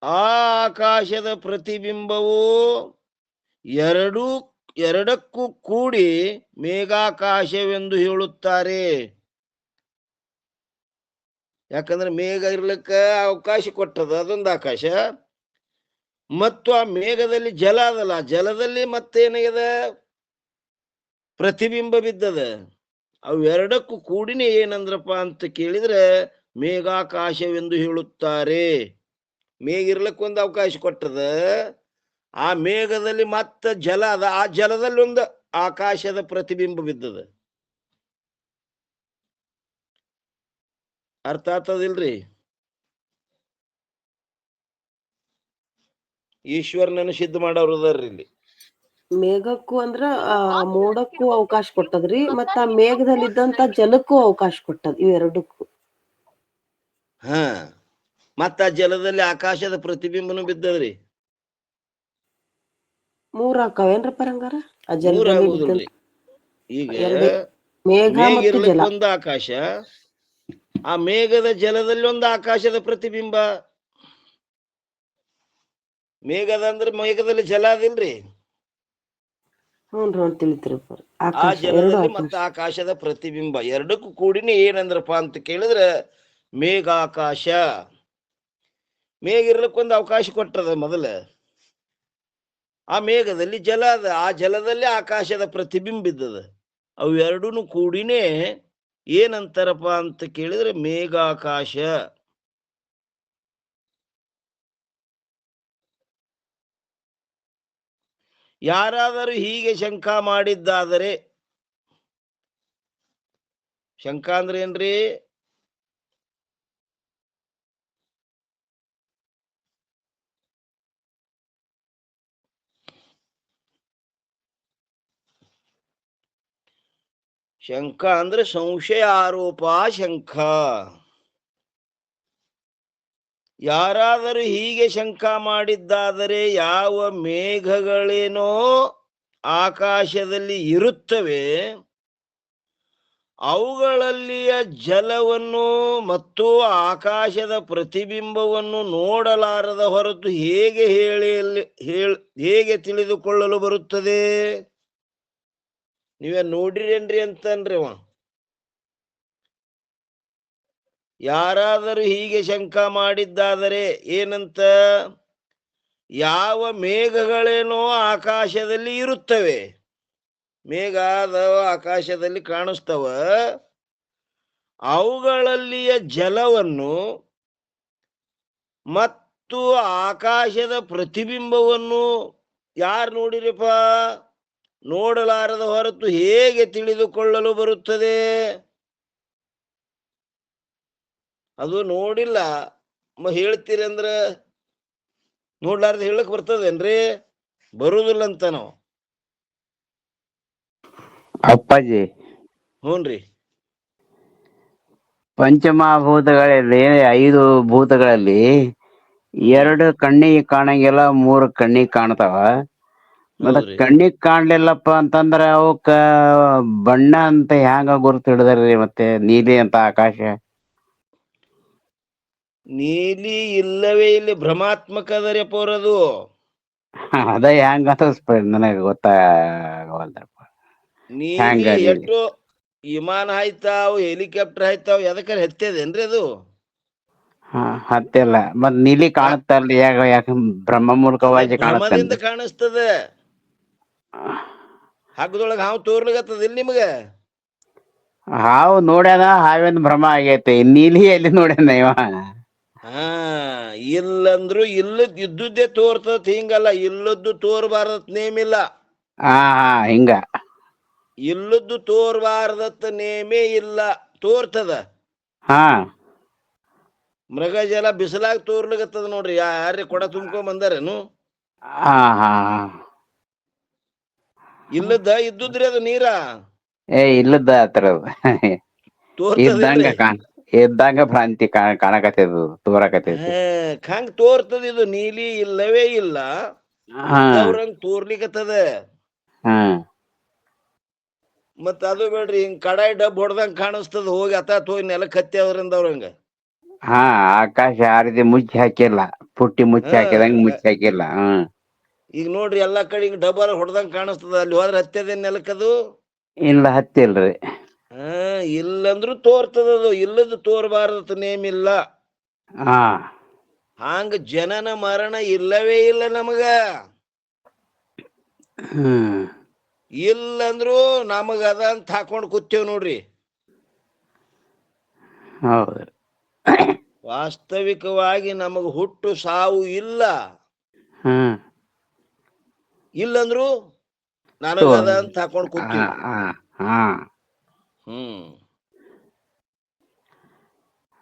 Speaker 1: ಆ ಆಕಾಶದ ಪ್ರತಿಬಿಂಬವು ಎರಡೂ ಎರಡಕ್ಕೂ ಕೂಡಿ ಮೇಘಾಕಾಶವೆಂದು ಹೇಳುತ್ತಾರೆ. ಯಾಕಂದ್ರೆ ಮೇಘ ಇರ್ಲಿಕ್ಕ ಅವಕಾಶ ಕೊಟ್ಟದ, ಅದೊಂದು ಆಕಾಶ. ಮತ್ತು ಆ ಮೇಘದಲ್ಲಿ ಜಲ ಅದಲ್ಲ, ಜಲದಲ್ಲಿ ಮತ್ತೇನಾಗ್ಯದ, ಪ್ರತಿಬಿಂಬ ಬಿದ್ದದ. ಅವೆರಡಕ್ಕೂ ಕೂಡಿನೇ ಏನಂದ್ರಪ್ಪ ಅಂತ ಕೇಳಿದ್ರೆ ಮೇಘಾಕಾಶವೆಂದು ಹೇಳುತ್ತಾರೆ. ಮೇಘ ಇರ್ಲಿಕ್ಕೆ ಒಂದು ಅವಕಾಶ ಕೊಟ್ಟದ, ಆ ಮೇಘದಲ್ಲಿ ಮತ್ತ ಜಲ ಅದ, ಆ ಜಲದಲ್ಲಿ ಒಂದು ಆಕಾಶದ ಪ್ರತಿಬಿಂಬ ಬಿದ್ದದ. ಅರ್ಥ ಆಗ್ತದಿಲ್ರಿ? ಈಶ್ವರನನ್ನು ಸಿದ್ಧ ಮಾಡೋರು ಅದಾರ್ರಿ ಇಲ್ಲಿ.
Speaker 4: ಮೇಘಕ್ಕೂ ಅಂದ್ರ ಮೋಡಕ್ಕೂ ಅವಕಾಶ ಕೊಟ್ಟದ್ರಿ, ಮತ್ತ ಆ ಮೇಘದಲ್ಲಿದ್ದಂತ ಜಲಕ್ಕೂ ಅವಕಾಶ ಕೊಟ್ಟದ್, ಇವೆರಡಕ್ಕೂ.
Speaker 1: ಹಾ, ಮತ್ತ ಆ ಜಲದಲ್ಲಿ ಆಕಾಶದ ಪ್ರತಿಬಿಂಬನು ಬಿದ್ದದ್ರಿ.
Speaker 4: ಮೂರ್ ಆಕಾವೇನ್ರಪ್ಪ ಹಂಗಾರ? ಆ
Speaker 1: ಮೂರ್
Speaker 4: ಜಲದಲ್ಲಿ
Speaker 1: ಆಗುದಿಲ್ರಿ. ಈಗ
Speaker 4: ಮೇಘ
Speaker 1: ಮೇಘ
Speaker 4: ಮತ್ತು
Speaker 1: ಇರ್ಲಿಕ್ಕೆ
Speaker 4: ಜಲ.
Speaker 1: ಒಂದು ಆಕಾಶ, ಆ ಮೇಘದ ಜಲದಲ್ಲಿ ಒಂದು ಆಕಾಶದ ಪ್ರತಿಬಿಂಬ. ಮೇಘದ ಅಂದ್ರೆ ಮೇಘದಲ್ಲಿ ಜಲ ಅದಿಲ್ರಿ,
Speaker 4: ಹ್ಞೂ ತಿಳಿತ್ರಿ.
Speaker 1: ಆ
Speaker 4: ಆಕಾಶ, ಎರಡು
Speaker 1: ಜಲದಲ್ಲಿ
Speaker 4: ಆಕಾಶ.
Speaker 1: ಮತ್ತ ಆಕಾಶದ ಪ್ರತಿಬಿಂಬ ಎರಡಕ್ಕೂ ಕೂಡಿನೇ ಏನಂದ್ರಪ್ಪ ಅಂತ ಕೇಳಿದ್ರೆ ಮೇಘಾಕಾಶ. ಮೇಘ ಇರ್ಲಿಕ್ಕೆ ಒಂದು ಅವಕಾಶ ಕೊಟ್ಟದ ಮೊದಲ, ಆ ಮೇಘದಲ್ಲಿ ಜಲ ಅದ, ಆ ಜಲದಲ್ಲಿ ಆಕಾಶದ ಪ್ರತಿಬಿಂಬ ಇದ್ದದ. ಅವು ಎರಡೂ ಕೂಡಿನೇ ಏನಂತಾರಪ್ಪ ಅಂತ ಕೇಳಿದ್ರೆ ಮೇಘಾಕಾಶ. ಯಾರಾದರೂ ಹೀಗೆ ಶಂಕ ಮಾಡಿದ್ದಾದರೆ, ಶಂಕ ಅಂದ್ರೆ ಏನ್ರಿ? ಶಂಕ ಅಂದ್ರೆ ಸಂಶಯ, ಆರೋಪ, ಶಂಕ. ಯಾರಾದರೂ ಹೀಗೆ ಶಂಕ ಮಾಡಿದ್ದಾದರೆ, ಯಾವ ಮೇಘಗಳೇನೋ ಆಕಾಶದಲ್ಲಿ ಇರುತ್ತವೆ, ಅವುಗಳಲ್ಲಿಯ ಜಲವನ್ನು ಮತ್ತು ಆಕಾಶದ ಪ್ರತಿಬಿಂಬವನ್ನು ನೋಡಲಾರದ ಹೊರತು ಹೇಗೆ ತಿಳಿದುಕೊಳ್ಳಲು ಬರುತ್ತದೆ? ನೀವೇ ನೋಡಿರೇನ್ರಿ ಅಂತನ್ರಿ ಅವ. ಯಾರಾದರೂ ಹೀಗೆ ಶಂಕ ಮಾಡಿದ್ದಾದರೆ ಏನಂತ? ಯಾವ ಮೇಘಗಳೇನೋ ಆಕಾಶದಲ್ಲಿ ಇರುತ್ತವೆ, ಮೇಘ ಆಕಾಶದಲ್ಲಿ ಕಾಣಿಸ್ತವ, ಅವುಗಳಲ್ಲಿಯ ಜಲವನ್ನು ಮತ್ತು ಆಕಾಶದ ಪ್ರತಿಬಿಂಬವನ್ನು ಯಾರು ನೋಡಿರಪ್ಪ? ನೋಡಲಾರದ ಹೊರತು ಹೇಗೆ ತಿಳಿದುಕೊಳ್ಳಲು ಬರುತ್ತದೆ? ಅದು ನೋಡಿಲ್ಲ ಹೇಳ್ತೀರಿ ಅಂದ್ರ ನೋಡ್ಲಾರ್ದ ಹೇಳಕ್ ಬರ್ತದೇನ್ರಿ? ಬರುದಿಲ್ಲ ಅಂತ ನಾವು.
Speaker 7: ಅಪ್ಪಾಜಿ,
Speaker 1: ಹ್ಞೂನ್ರಿ.
Speaker 7: ಪಂಚಮಭೂತಗಳಲ್ಲಿ 5 ಭೂತಗಳಲ್ಲಿ 2 ಕಣ್ಣಿಗೆ ಕಾಣಂಗಿಲ್ಲ, 3 ಕಣ್ಣಿಗೆ ಕಾಣ್ತಾವ. ಮತ್ತ
Speaker 1: ಹೌದ್ರಿ.
Speaker 7: ಕಣ್ಣಿಗೆ ಕಾಣ್ಲಿಲ್ಲಪ್ಪ ಅಂತಂದ್ರ ಅವಕ್ಕ ಬಣ್ಣ ಅಂತ ಹ್ಯಾಂಗ ಗುರುತು ಹಿಡಿದ್ರಿ? ಮತ್ತೆ ನೀಲಿ ಅಂತ ಆಕಾಶ?
Speaker 1: ನೀಲಿ ಇಲ್ಲವೇ ಇಲ್ಲಿ ಭ್ರಮಾತ್ಮಕ ಅದರಿ ಪೋರದು.
Speaker 7: ಅದ ಹ್ಯಾಂಗ ನನಗೆ ಗೊತ್ತಾಗವಲ್ದಪ್ಪ.
Speaker 1: ನೀಲಿ ಎಷ್ಟೋ ವಿಮಾನ ಹಾಯ್ತಾವ್, ಹೆಲಿಕಾಪ್ಟರ್ ಹಾಯ್ತಾವ್, ಎದಕ್ಕಾರ ಹತ್ತದೇನ್ರಿ ಅದು?
Speaker 7: ಹತ್ತಿಲ್ಲ. ಮತ್ ನೀಲಿ ಕಾಣುತ್ತಲ್ರಿ, ಯಾಕೆ ಬ್ರಹ್ಮ ಮೂಲಕವಾಗಿ
Speaker 1: ಭ್ರಮದಿಂದ
Speaker 7: ಕಾಣುತ್ತಲ್ರಿ?
Speaker 1: ಕಾಣಿಸ್ತದ. ಹಗ್ಗದೊಳಗ ಹಾವು ತೋರ್ಲಿಗತ್ತದಿಲ್ಲ ನಿಮ್ಗ?
Speaker 7: ಹಾವು ನೋಡ್ಯಾನ, ಹಾವಿನ ಭ್ರಮ ಆಗೈತಿ. ನೀಲಿ ಎಲ್ಲಿ ನೋಡ್ಯಾನ ಇವ?
Speaker 1: ಹಾ, ಇಲ್ಲಂದ್ರು ಇಲ್ಲದ್ ಇದ್ದುದೇ ತೋರ್ತದ. ಹಿಂಗಲ್ಲ, ಇಲ್ಲದ್ದು ತೋರ್ಬಾರ್ದತ್ ನೇಮಿಲ್ಲ.
Speaker 7: ಹಾ, ಹಿಂಗ
Speaker 1: ಇಲ್ಲದ್ದು ತೋರ್ಬಾರ್ದತ್ ನೇಮೇ ಇಲ್ಲ, ತೋರ್ತದ.
Speaker 7: ಹಾ,
Speaker 1: ಮೃಗ ಜಲ ಬಿಸಿಲಾಗ ತೋರ್ಲಿಗತ್ತದ ನೋಡ್ರಿ. ಯಾರ್ರಿ ಕೊಡ ತುಂಬ್ಕೊಂಡ್ ಬಂದಾರೇನು? ಇಲ್ಲದ ಇದ್ದುದ್ರಿ ಅದು ನೀರ
Speaker 7: ಇಲ್ಲದ ಆತರ
Speaker 1: ತೋರ್ತದ.
Speaker 7: ಇದ್ದಂಗ ಭ್ರಾಂತಿ ಕಾಣಕತ್ತದ, ತೋರಕತ್ತೈತಿ.
Speaker 1: ಹಂಗ ತೋರ್ತದ. ಇದು ನೀಲಿ ಇಲ್ಲವೇ ಇಲ್ಲ, ಅವ್ರಂಗ ತೋರ್ಲಿಕತ್ತದ. ಮತ್ತ ಅದು ಬೇಡ್ರಿ, ಹಿಂಗ್ ಕಡಾಯಿ ಡಬ್ ಹೊಡ್ದಂಗ ಕಾಣಿಸ್ತದ. ಹೋಗಿ ಹೋಗಿ ನೆಲಕ್ ಹತ್ತಿ ಅವ್ರಿಂದ ಅವ್ರಂಗ.
Speaker 7: ಆಕಾಶ ಆ ರೀತಿ ಮುಚ್ಚಿ ಹಾಕಿಲ್ಲ, ಪುಟ್ಟಿ ಮುಚ್ಚಿ ಹಾಕಿದಂಗ ಮುಚ್ಚಿ ಹಾಕಿಲ್ಲ.
Speaker 1: ಈಗ ನೋಡ್ರಿ ಎಲ್ಲಾ ಕಡೆ ಈಗ ಡಬಲ್ ಹೊಡೆದಂಗ್ ಕಾಣಿಸ್ತದ, ಅಲ್ಲಿ ಹೋದ್ರೆ ಹತ್ಯದ ನೆಲಕ್ಕದು
Speaker 7: ಇಲ್ಲ ಹತ್ತಿಲ್ರಿ.
Speaker 1: ಇಲ್ಲಂದ್ರು ತೋರ್ತದದು, ಇಲ್ಲದ ತೋರ್ಬಾರದು ನೇಮಿಲ್ಲ.
Speaker 7: ಹಾ
Speaker 1: ಹಾಂಗ ಜನನ ಮರಣ ಇಲ್ಲವೇ ಇಲ್ಲ ನಮಗ.
Speaker 7: ಹ್ಮ್
Speaker 1: ಇಲ್ಲಂದ್ರು ನಮಗ ಅದ ಅಂತ ಹಾಕೊಂಡ್ ಕೂತೇವ್ ನೋಡ್ರಿ.
Speaker 7: ಹೌದು.
Speaker 1: ವಾಸ್ತವಿಕವಾಗಿ ನಮಗ ಹುಟ್ಟು ಸಾವು ಇಲ್ಲ.
Speaker 7: ಹ್ಮ್
Speaker 1: ಇಲ್ಲಂದ್ರು ನನಗದ ಅಂತ ಹಾಕೊಂಡ್ ಕೂತೀವಿ.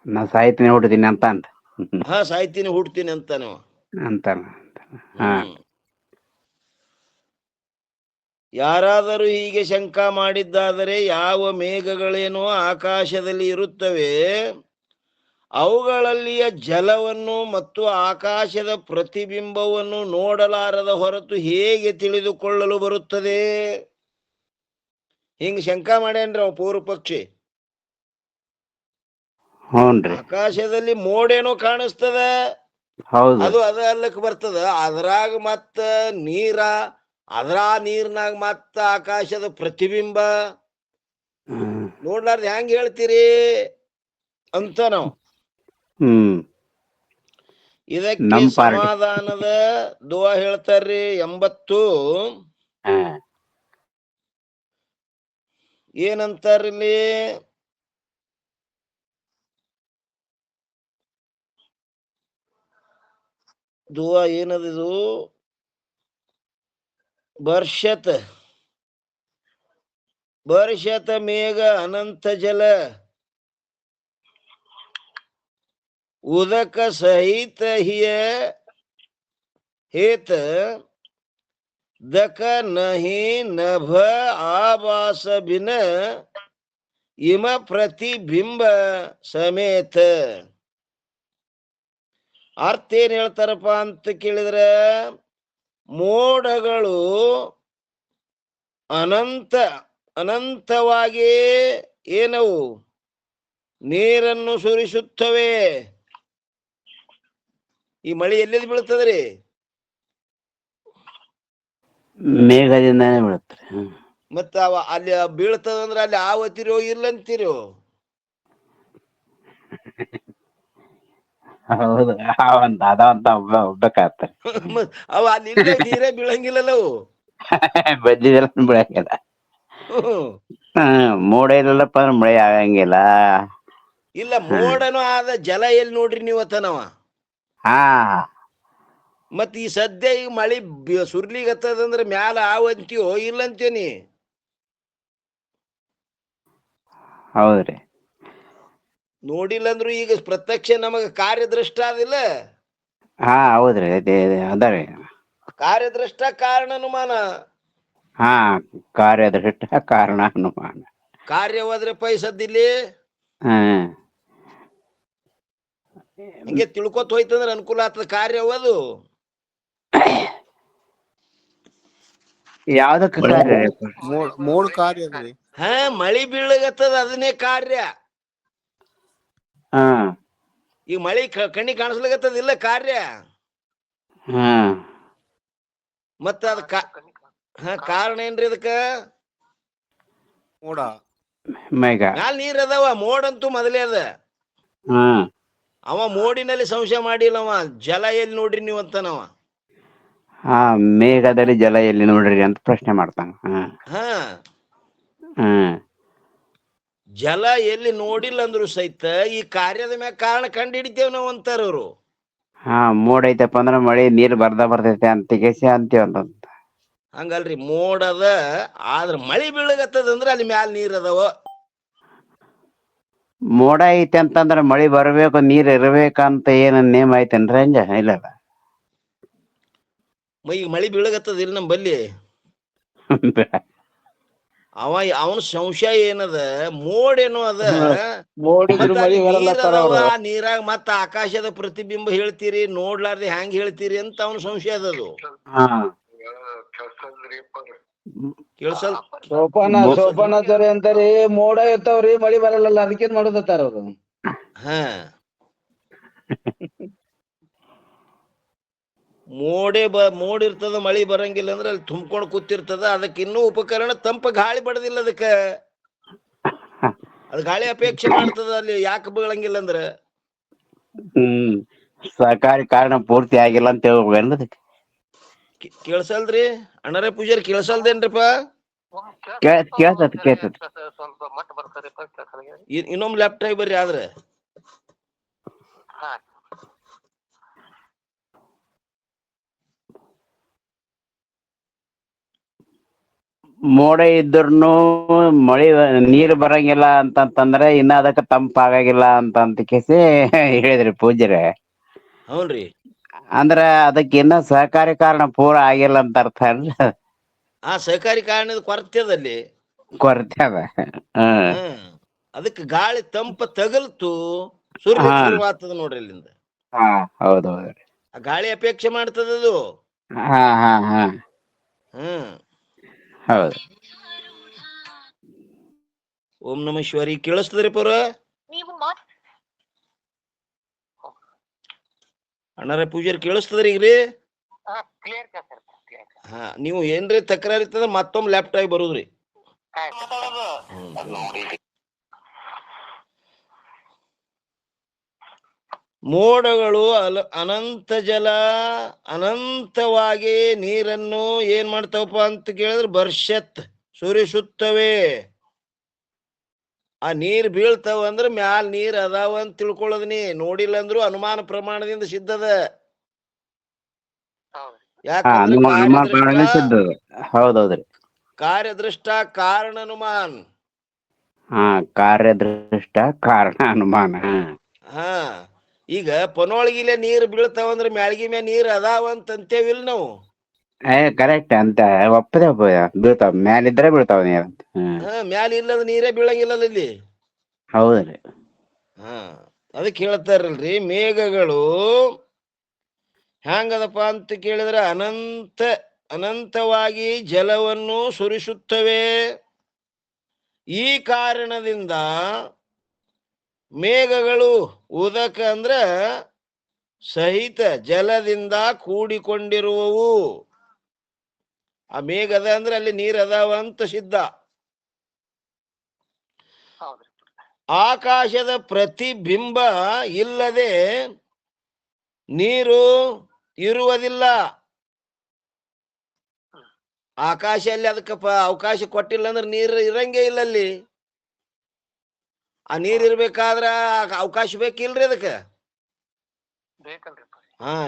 Speaker 7: ನಾ ಸಾಯ್ತೀನಿ ಹುಡ್ತೀನಿ ಅಂತ
Speaker 1: ಸಾಯ್ತೀನಿ ಹುಡ್ತೀನಿ ಅಂತಾನವ.
Speaker 7: ಅಂತಾನ.
Speaker 1: ಯಾರಾದರೂ ಹೀಗೆ ಶಂಕ ಮಾಡಿದ್ದಾದರೆ, ಯಾವ ಮೇಘಗಳೇನೋ ಆಕಾಶದಲ್ಲಿ ಇರುತ್ತವೆ, ಅವುಗಳಲ್ಲಿಯ ಜಲವನ್ನು ಮತ್ತು ಆಕಾಶದ ಪ್ರತಿಬಿಂಬವನ್ನು ನೋಡಲಾರದ ಹೊರತು ಹೇಗೆ ತಿಳಿದುಕೊಳ್ಳಲು ಬರುತ್ತದೆ? ಹಿಂಗ ಶಂಕ ಮಾಡ್ಯಾನ್ರಿ ಅವ ಪೂರ್ವ ಪಕ್ಷಿ. ಆಕಾಶದಲ್ಲಿ ಮೋಡೇನೋ ಕಾಣಿಸ್ತದ, ಅದು ಅದ ಅಲ್ಲಕ್ ಬರ್ತದ. ಅದ್ರಾಗ ಮತ್ತ ನೀರ, ಅದ್ರ ನೀರ್ನಾಗ ಮತ್ತ ಆಕಾಶದ ಪ್ರತಿಬಿಂಬ ನೋಡ್ಲಾರ್ದ ಹೆಂಗ್ ಹೇಳ್ತೀರಿ ಅಂತ ನಾವು. ಇದಕ್ಕೆ ಸಮಾಧಾನದ ದುವಾ ಹೇಳ್ತಾರ್ರಿ. 80 ಏನಂತಾರಿಲ್ಲಿ? ದುವಾ ಏನದಿದು? ಬರ್ಷತ ಮೇಘ ಅನಂತ ಜಲ ಉದಕ ಸಹಿತ ಹಿಯ ಹೇತ ದಕ ನಹಿ ನಭ ಆವಾಸ ಬಿನ ಇಮ ಪ್ರತಿಬಿಂಬ ಸಮೇತ. ಅರ್ಥ ಏನ್ ಹೇಳ್ತಾರಪ್ಪ ಅಂತ ಕೇಳಿದ್ರೆ, ಮೋಡಗಳು ಅನಂತವಾಗಿ ಏನವು ನೀರನ್ನು ಸುರಿಸುತ್ತವೆ. ಈ ಮಳಿ ಎಲ್ಲಿ ಬೀಳ್ತದ್ರಿ?
Speaker 7: ಮೇಘದಿಂದಾನೇ ಬೀಳುತ್ತೆ.
Speaker 1: ಮತ್ತ ಅಲ್ಲಿ ಬೀಳ್ತದಂದ್ರ ಅಲ್ಲಿ ಆವತ್ತಿರೋ ಇಲ್ಲಂತೀರೋ?
Speaker 7: ಹೌದು, ಅದಂತ ಒಬ್ಬಕಾಗ್ತಾರೆ.
Speaker 1: ಅವ ಅಲ್ಲಿ ಇಲ್ಲ, ನೀರೇ ಬೀಳಂಗಿಲ್ಲಲ್ಲ ಅವು.
Speaker 7: ಬಜ್ಜಿದೆಲ್ಲ ಬೆಳಕಿಲ್ಲ. ಮೋಡ ಇಲ್ಲಪ್ಪ ಅಂದ್ರೆ ಮಳೆ ಆಗಂಗಿಲ್ಲ.
Speaker 1: ಇಲ್ಲ, ಮೋಡನು ಆದ ಜಲ ಎಲ್ಲಿ ನೋಡ್ರಿ ನೀವತ್ತನವ. ಮತ್ ಈ ಸದ್ಯ ಈಗ ಮಳಿ ಸುರ್ಲಿಗತ್ತದಂದ್ರ ಮ್ಯಾಲ ಆವಂತೀವೋ ಇಲ್ಲಂತೇನಿ?
Speaker 7: ಹೌದ್ರಿ.
Speaker 1: ನೋಡಿಲ್ಲ ಅಂದ್ರು ಈಗ ಪ್ರತ್ಯಕ್ಷ ನಮಗ ಕಾರ್ಯದೃಷ್ಟ ಅದಿಲ್ಲ.
Speaker 7: ಹೌದ್ರಿ, ಅದಾರಿ
Speaker 1: ಕಾರ್ಯದೃಷ್ಟ ಕಾರಣಾನುಮಾನ.
Speaker 7: ಕಾರ್ಯದೃಷ್ಟ ಕಾರಣಾನುಮಾನ.
Speaker 1: ಕಾರ್ಯವಾದ್ರೆ ಪೈಸದ್ದಿಲ್ಲಿ ಹಿಂಗೆ ತಿಳ್ಕೊತ ಹೋಯ್ತಂದ್ರ ಅನುಕೂಲ ಆಗ್ತದ. ಕಾರ್ಯವದು
Speaker 7: ಯಾವ್ದಕ್ಕ
Speaker 3: ಮೂಲ ಕಾರ್ಯ ಅದ್ರಿ.
Speaker 1: ಮಳಿ ಬೀಳಗತ್ತದ, ಅದನ್ನೇ ಕಾರ್ಯ. ಈಗ ಮಳಿ ಕಣ್ಣಿ ಕಾಣಿಸ್ಲಿಗತ್ತದ, ಇಲ್ಲ ಕಾರ್ಯ. ಮತ್ತ ಅದ ಕಾರಣ ಏನ್ರಿ ಅದಕ್ಕ?
Speaker 3: ಮೋಡ,
Speaker 1: ಮ್ಯಾಲ ನೀರ್ ಅದಾವ, ಮೋಡಂತೂ ಮೊದಲೇ ಅದ. ಅವ ಮೋಡಿನಲ್ಲಿ ಸಂಶಯ ಮಾಡಿಲ್ಲವ. ಜಲ ಎಲ್ಲಿ ನೋಡ್ರಿ ನೀವು ಅಂತನವ.
Speaker 7: ಮೇಘದಲ್ಲಿ ಜಲ ಎಲ್ಲಿ ನೋಡ್ರಿ ಅಂತ ಪ್ರಶ್ನೆ ಮಾಡ್ತಾನ.
Speaker 1: ಜಲ ಎಲ್ಲಿ ನೋಡಿಲ್ಲ ಅಂದ್ರು ಸಹಿತ ಈ ಕಾರ್ಯದ ಮ್ಯಾಗ ಕಾರಣ ಕಂಡು ಹಿಡಿತೇವ್ ನಾವ್ ಅಂತಾರವ್ರು.
Speaker 7: ಮೋಡ ಐತಪ್ಪ ಅಂದ್ರ ಮಳಿ ನೀರ್ ಬರ್ತೈತೆ ಅಂತೀವಂತ.
Speaker 1: ಹಂಗಲ್ರಿ, ಮೋಡದ ಆದ್ರ ಮಳಿ ಬೀಳಗತ್ತದಂದ್ರ ಅಲ್ಲಿ ಮ್ಯಾಲ ನೀರ್ ಅದಾವ.
Speaker 7: ಮೋಡ ಐತಿ ಅಂತಂದ್ರ ಮಳಿ ಬರ್ಬೇಕು, ನೀರ್ ಇರ್ಬೇಕಂತ ಏನ ನೇಮ್ ಐತೇನ್ರಿ? ಇಲ್ಲ
Speaker 1: ಈಗ ಮಳಿ ಬೀಳಗತ್ತದ ಇಲ್ಲ ನಮ್ಮಲ್ಲಿ. ಅವನ ಸಂಶಯ ಏನದ, ಮೋಡೇನು ಅದ, ನೀರಾಗ ಮತ್ತ ಆಕಾಶದ ಪ್ರತಿಬಿಂಬ ಹೇಳ್ತೀರಿ, ನೋಡ್ಲಾರ್ದೆ ಹ್ಯಾಂಗ ಹೇಳ್ತೀರಿ ಅಂತ ಅವನ ಸಂಶಯ ಅದದು.
Speaker 8: ಸೋಪಾನದವ್ರಿ ಅಂತಾರಿ, ಮೋಡ ಇರ್ತಾವ್ರಿ ಮಳಿ ಬರಲ್ಲ, ಅದಕ್ಕೇನ್ ಮಾಡೋದತ್ತಾರ ಅವ್ರು.
Speaker 1: ಮೋಡ ಇರ್ತದ, ಮಳಿ ಬರಂಗಿಲ್ಲ ಅಂದ್ರೆ ಅಲ್ಲಿ ತುಂಬ್ಕೊಂಡು ಕೂತಿರ್ತದ. ಅದಕ್ಕೆ ಇನ್ನೂ ಉಪಕರಣ ತಂಪ ಗಾಳಿ ಬಡದಿಲ್ಲ ಅದಕ್ಕ. ಅದು ಗಾಳಿ ಅಪೇಕ್ಷೆ ಮಾಡ್ತದ, ಅಲ್ಲಿ ಯಾಕೆ ಬೀಳಂಗಿಲ್ಲ ಅಂದ್ರ
Speaker 7: ಸಹಕಾರಿ ಕಾರಣ ಪೂರ್ತಿ ಆಗಿಲ್ಲ ಅಂತ ಹೇಳ್ಬೇಕೇನ್ರಿ ಅದಕ್ಕೆ?
Speaker 1: ಕೇಳ್ಸಲ್ರಿ ಅಣ್ಣರೇ ಪೂಜಾರಿ? ಕೇಳ್ಸಲ್ದೇನ್ರಿಪ್ಪ?
Speaker 7: ಕೇಳ್ತದ.
Speaker 1: ಇನ್ನೊಮ್ಮೆ ಲೆಫ್ಟ್ ಆಗಿ ಬರ್ರಿ. ಆದ್ರೆ
Speaker 7: ಮೋಡ ಇದ್ರೂ ಮಳಿ ನೀರ್ ಬರಂಗಿಲ್ಲ ಅಂತಂತಂದ್ರೆ ಇನ್ನ ಅದಕ್ಕೆ ತಂಪಾಗಿಲ್ಲ ಅಂತ ಕೇಸಿ ಹೇಳಿದ್ರಿ ಪೂಜ್ಯರೇ.
Speaker 1: ಹೌನ್ರಿ.
Speaker 7: ಅಂದ್ರ ಅದಕ್ಕೆ ಇನ್ನ ಸಹಕಾರಿ ಕಾರಣ ಪೂರ ಆಗಿಲ್ಲ ಅಂತ ಅರ್ಥ ಅಲ್ರಿ?
Speaker 1: ಆ ಸಹಕಾರಿ ಕಾರಣದ ಕೊರತೆ ಅದಲ್ಲಿ
Speaker 7: ಕೊರತೆ ಅದ.
Speaker 1: ಅದಕ್ಕೆ ಗಾಳಿ ತಂಪ ತಗಲ್ತು ಸುರ್ಲಿಕ್ಕೆ ಶುರುವಾಗ್ತದ ನೋಡ್ರಿ ಇಲ್ಲಿಂದ.
Speaker 7: ಹೌದೌದ್ರಿ.
Speaker 1: ಆ ಗಾಳಿ ಅಪೇಕ್ಷೆ ಮಾಡ್ತದ ಅದು.
Speaker 7: ಹೌದು.
Speaker 1: ಓಂ ನಮ ಶಿವಾರಿ. ಕೇಳಿಸ್ತದ್ರಿ ಪೌರ? ಅಣ್ಣಾರ ಪೂಜಾರಿ ಕೇಳಿಸ್ತದ್ರಿ ಈಗ್ರಿ? ನೀವು ಏನ್ರಿ ತಕರಾರ್ ಇರ್ತದ ಮತ್ತೊಮ್ಮೆ ಲೆಫ್ಟ್ ಆಗಿ ಬರುದ್ರಿ. ಮೋಡಗಳು ಅನಂತ ಜಲ ಅನಂತವಾಗಿ ನೀರನ್ನು ಏನ್ ಮಾಡ್ತಾವಪ್ಪ ಅಂತ ಕೇಳಿದ್ರೆ ಬರ್ಷತ್ ಸುರಿಸುತ್ತವೆ. ಆ ನೀರ್ ಬೀಳ್ತಾವ ಅಂದ್ರ ಮ್ಯಾಲ ನೀರ್ ಅದಾವ ಅಂತ ತಿಳ್ಕೊಳ್ಳೋದ್ನಿ. ನೋಡಿಲ್ಲ ಅಂದ್ರು ಅನುಮಾನ ಪ್ರಮಾಣದಿಂದ ಸಿದ್ಧದ.
Speaker 7: ಹೌದೌದ್ರಿ.
Speaker 1: ಕಾರ್ಯದೃಷ್ಟ ಕಾರಣ ಅನುಮಾನ್.
Speaker 7: ಕಾರ್ಯದೃಷ್ಟ ಕಾರಣ ಅನುಮಾನ.
Speaker 1: ಈಗ ಪನೋಳಗಿಲೆ ನೀರ್ ಬೀಳ್ತಾವಂದ್ರ ಮ್ಯಾಳ್ಗಿ ಮ್ಯಾ ನೀರ್ ಅದಾವ ಅಂತೇವಿಲ್ ನಾವು.
Speaker 7: ಕರೆಕ್ಟ್ ಅಂತ ಒಪ್ಪದೆ ಬೀಳ್ತಾವ, ಮ್ಯಾಲಿದ್ರೆ ಬೀಳ್ತಾವ ನೀರ್.
Speaker 1: ಮ್ಯಾಲ ಇಲ್ಲದ ನೀರೇ ಬೀಳಂಗಿಲ್ಲ ಇಲ್ಲಿ.
Speaker 7: ಹೌದ್ರಿ.
Speaker 1: ಅದಕ್ಕೆ ಹೇಳ್ತಾರಲ್ರಿ, ಮೇಘಗಳು ಹ್ಯಾಂಗದಪ್ಪ ಅಂತ ಕೇಳಿದ್ರೆ ಅನಂತವಾಗಿ ಜಲವನ್ನು ಸುರಿಸುತ್ತವೆ. ಈ ಕಾರಣದಿಂದ ಮೇಘಗಳು ಉದಕ ಅಂದ್ರ ಸಹಿತ ಜಲದಿಂದ ಕೂಡಿಕೊಂಡಿರುವವು. ಆ ಮೇಘದ ಅಂದ್ರೆ ಅಲ್ಲಿ ನೀರ್ ಅದಾವ ಅಂತ ಸಿದ್ಧ. ಆಕಾಶದ ಪ್ರತಿಬಿಂಬ ಇಲ್ಲದೆ ನೀರು ಇರುವುದಿಲ್ಲ. ಆಕಾಶ ಅಲ್ಲಿ ಅದಕ್ಕಪ್ಪ ಅವಕಾಶ ಕೊಟ್ಟಿಲ್ಲ ಅಂದ್ರೆ ನೀರು ಇರಂಗೇ ಇಲ್ಲ ಅಲ್ಲಿ. ಆ ನೀರ್ ಇರ್ಬೇಕಾದ್ರ ಅವಕಾಶ ಬೇಕಿಲ್ರಿ ಅದಕ್ಕ.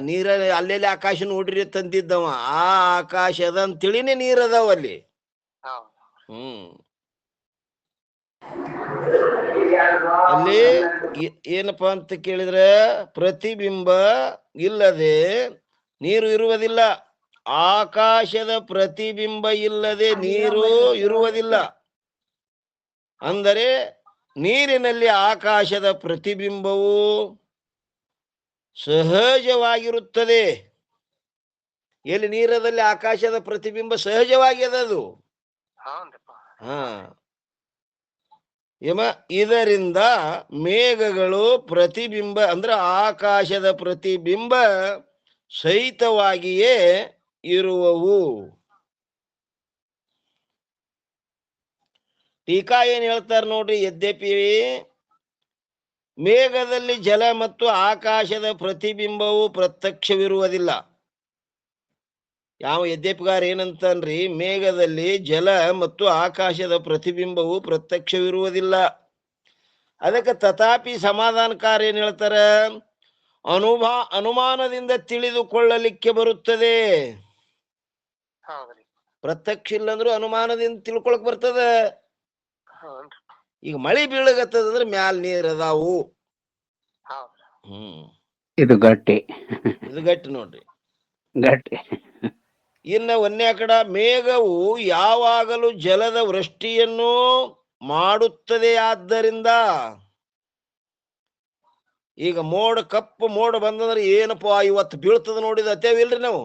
Speaker 1: ನೀರ ಅಲ್ಲೆಲ್ಲಿ ಆಕಾಶ ನೋಡ್ರಿ ತಂದಿದ್ದವ. ಆ ಆಕಾಶದ ಅಂತೇಳಿನೇ ನೀರ್ ಅದಾವ ಅಲ್ಲಿ. ಅಲ್ಲಿ ಏನಪ್ಪಾ ಅಂತ ಕೇಳಿದ್ರೆ ಪ್ರತಿಬಿಂಬ ಇಲ್ಲದೆ ನೀರು ಇರುವುದಿಲ್ಲ. ಆಕಾಶದ ಪ್ರತಿಬಿಂಬ ಇಲ್ಲದೆ ನೀರು ಇರುವುದಿಲ್ಲ. ಅಂದರೆ ನೀರಿನಲ್ಲಿ ಆಕಾಶದ ಪ್ರತಿಬಿಂಬವು ಸಹಜವಾಗಿರುತ್ತದೆ. ಎಲ್ಲಿ ನೀರದಲ್ಲಿ ಆಕಾಶದ ಪ್ರತಿಬಿಂಬ ಸಹಜವಾಗಿ ಅದದು. ಇದರಿಂದ ಮೇಘಗಳು ಪ್ರತಿಬಿಂಬ ಅಂದ್ರೆ ಆಕಾಶದ ಪ್ರತಿಬಿಂಬ ಸಹಿತವಾಗಿಯೇ ಇರುವವು. ಟೀಕಾ ಏನ್ ಹೇಳ್ತಾರ ನೋಡ್ರಿ. ಯದ್ಯಪಿ ಮೇಘದಲ್ಲಿ ಜಲ ಮತ್ತು ಆಕಾಶದ ಪ್ರತಿಬಿಂಬವು ಪ್ರತ್ಯಕ್ಷವಿರುವುದಿಲ್ಲ. ಯಾವ ಯದ್ಯಪಿಗಾರ ಏನಂತನ್ರಿ, ಮೇಘದಲ್ಲಿ ಜಲ ಮತ್ತು ಆಕಾಶದ ಪ್ರತಿಬಿಂಬವು ಪ್ರತ್ಯಕ್ಷವಿರುವುದಿಲ್ಲ. ಅದಕ್ಕೆ ತಥಾಪಿ ಸಮಾಧಾನಕಾರ ಏನ್ ಹೇಳ್ತಾರ, ಅನುಮಾನದಿಂದ ತಿಳಿದುಕೊಳ್ಳಲಿಕ್ಕೆ ಬರುತ್ತದೆ. ಪ್ರತ್ಯಕ್ಷ ಇಲ್ಲಂದ್ರು ಅನುಮಾನದಿಂದ ತಿಳ್ಕೊಳಕ್ ಬರ್ತದ. ಈಗ ಮಳಿ ಬೀಳಗತ್ತದಂದ್ರೆ ಮ್ಯಾಲ ನೀರ್ ಅದಾವು.
Speaker 7: ಇದು ಗಟ್ಟಿ
Speaker 1: ನೋಡ್ರಿ,
Speaker 7: ಗಟ್ಟಿ.
Speaker 1: ಇನ್ನ ಒಂದೇ ಕಡ ಮೇಘವು ಯಾವಾಗಲೂ ಜಲದ ವೃಷ್ಟಿಯನ್ನು ಮಾಡುತ್ತದೆ. ಆದ್ದರಿಂದ ಈಗ ಕಪ್ಪು ಮೋಡ ಬಂದಂದ್ರೆ ಏನಪ್ಪಾ ಇವತ್ತು ಬೀಳ್ತದ ನೋಡಿದ ಅತ್ತೇವಿಲ್ರಿ ನಾವು.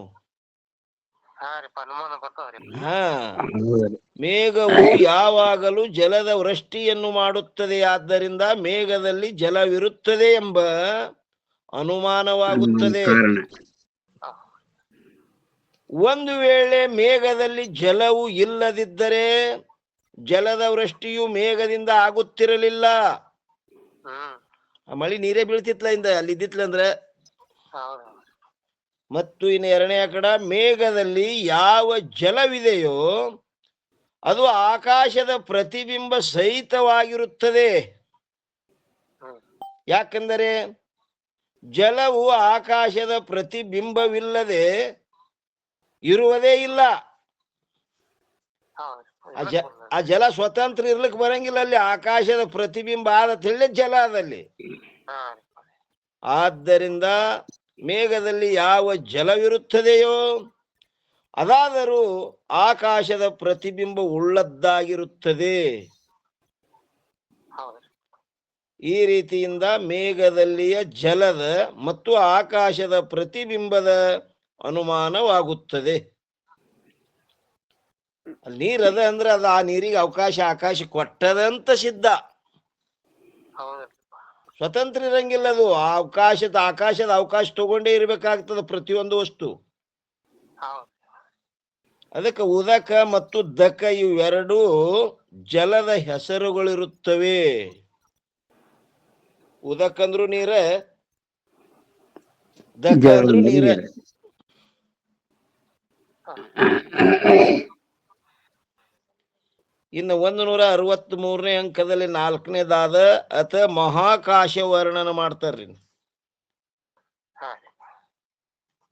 Speaker 1: ಮೇಘವು ಯಾವಾಗಲೂ ಜಲದ ವೃಷ್ಟಿಯನ್ನು ಮಾಡುತ್ತದೆ. ಆದ್ದರಿಂದ ಮೇಘದಲ್ಲಿ ಜಲವಿರುತ್ತದೆ ಎಂಬ ಅನುಮಾನವಾಗುತ್ತದೆ. ಒಂದು ವೇಳೆ ಮೇಘದಲ್ಲಿ ಜಲವು ಇಲ್ಲದಿದ್ದರೆ ಜಲದ ವೃಷ್ಟಿಯು ಮೇಘದಿಂದ ಆಗುತ್ತಿರಲಿಲ್ಲ. ಆ ಮಳಿ ನೀರೇ ಬೀಳ್ತಿತ್ಲ ಇಂದ ಅಲ್ಲಿ ಇದ್ದಿತ್ಲಂದ್ರ. ಮತ್ತು ಇನ್ನು ಎರಡನೆಯ ಕಡೆ, ಮೇಘದಲ್ಲಿ ಯಾವ ಜಲವಿದೆಯೋ ಅದು ಆಕಾಶದ ಪ್ರತಿಬಿಂಬ ಸಹಿತವಾಗಿರುತ್ತದೆ. ಯಾಕೆಂದರೆ ಜಲವು ಆಕಾಶದ ಪ್ರತಿಬಿಂಬವಿಲ್ಲದೆ ಇರುವುದೇ ಇಲ್ಲ. ಆ ಜಲ ಸ್ವತಂತ್ರ ಇರ್ಲಿಕ್ಕೆ ಬರಂಗಿಲ್ಲ, ಅಲ್ಲಿ ಆಕಾಶದ ಪ್ರತಿಬಿಂಬ ಆದ ಹೇಳಿ ಜಲ ಅದಲ್ಲಿ. ಆದ್ದರಿಂದ ಮೇಘದಲ್ಲಿ ಯಾವ ಜಲವಿರುತ್ತದೆಯೋ ಅದಾದರೂ ಆಕಾಶದ ಪ್ರತಿಬಿಂಬ ಉಳ್ಳದ್ದಾಗಿರುತ್ತದೆ. ಈ ರೀತಿಯಿಂದ ಮೇಘದಲ್ಲಿಯ ಜಲದ ಮತ್ತು ಆಕಾಶದ ಪ್ರತಿಬಿಂಬದ ಅನುಮಾನವಾಗುತ್ತದೆ. ಅಲ್ಲಿ ನೀರದ ಅಂದ್ರೆ ಅದು ಆ ನೀರಿಗೆ ಆಕಾಶ ಕೊಟ್ಟದಂತ ಸಿದ್ಧ. ಸ್ವತಂತ್ರ ಇರಂಗಿಲ್ಲ, ಅದು ಆಕಾಶದ ಅವಕಾಶ ತಗೊಂಡೇ ಇರ್ಬೇಕಾಗ್ತದ ಪ್ರತಿಯೊಂದು ವಸ್ತು. ಅದಕ್ಕೆ ಉದಕ ಮತ್ತು ದಕ ಇವೆರಡೂ ಜಲದ ಹೆಸರುಗಳಿರುತ್ತವೆ. ಉದಕ ಅಂದ್ರು ನೀರ, ದಕ ಅಂದ್ರು ನೀರ. ಇನ್ನು 163ನೇ ಅಂಕದಲ್ಲಿ 4ನೇದಾದ ಅಥ ಮಹಾಕಾಶ ವರ್ಣನ ಮಾಡ್ತಾರ್ರಿ.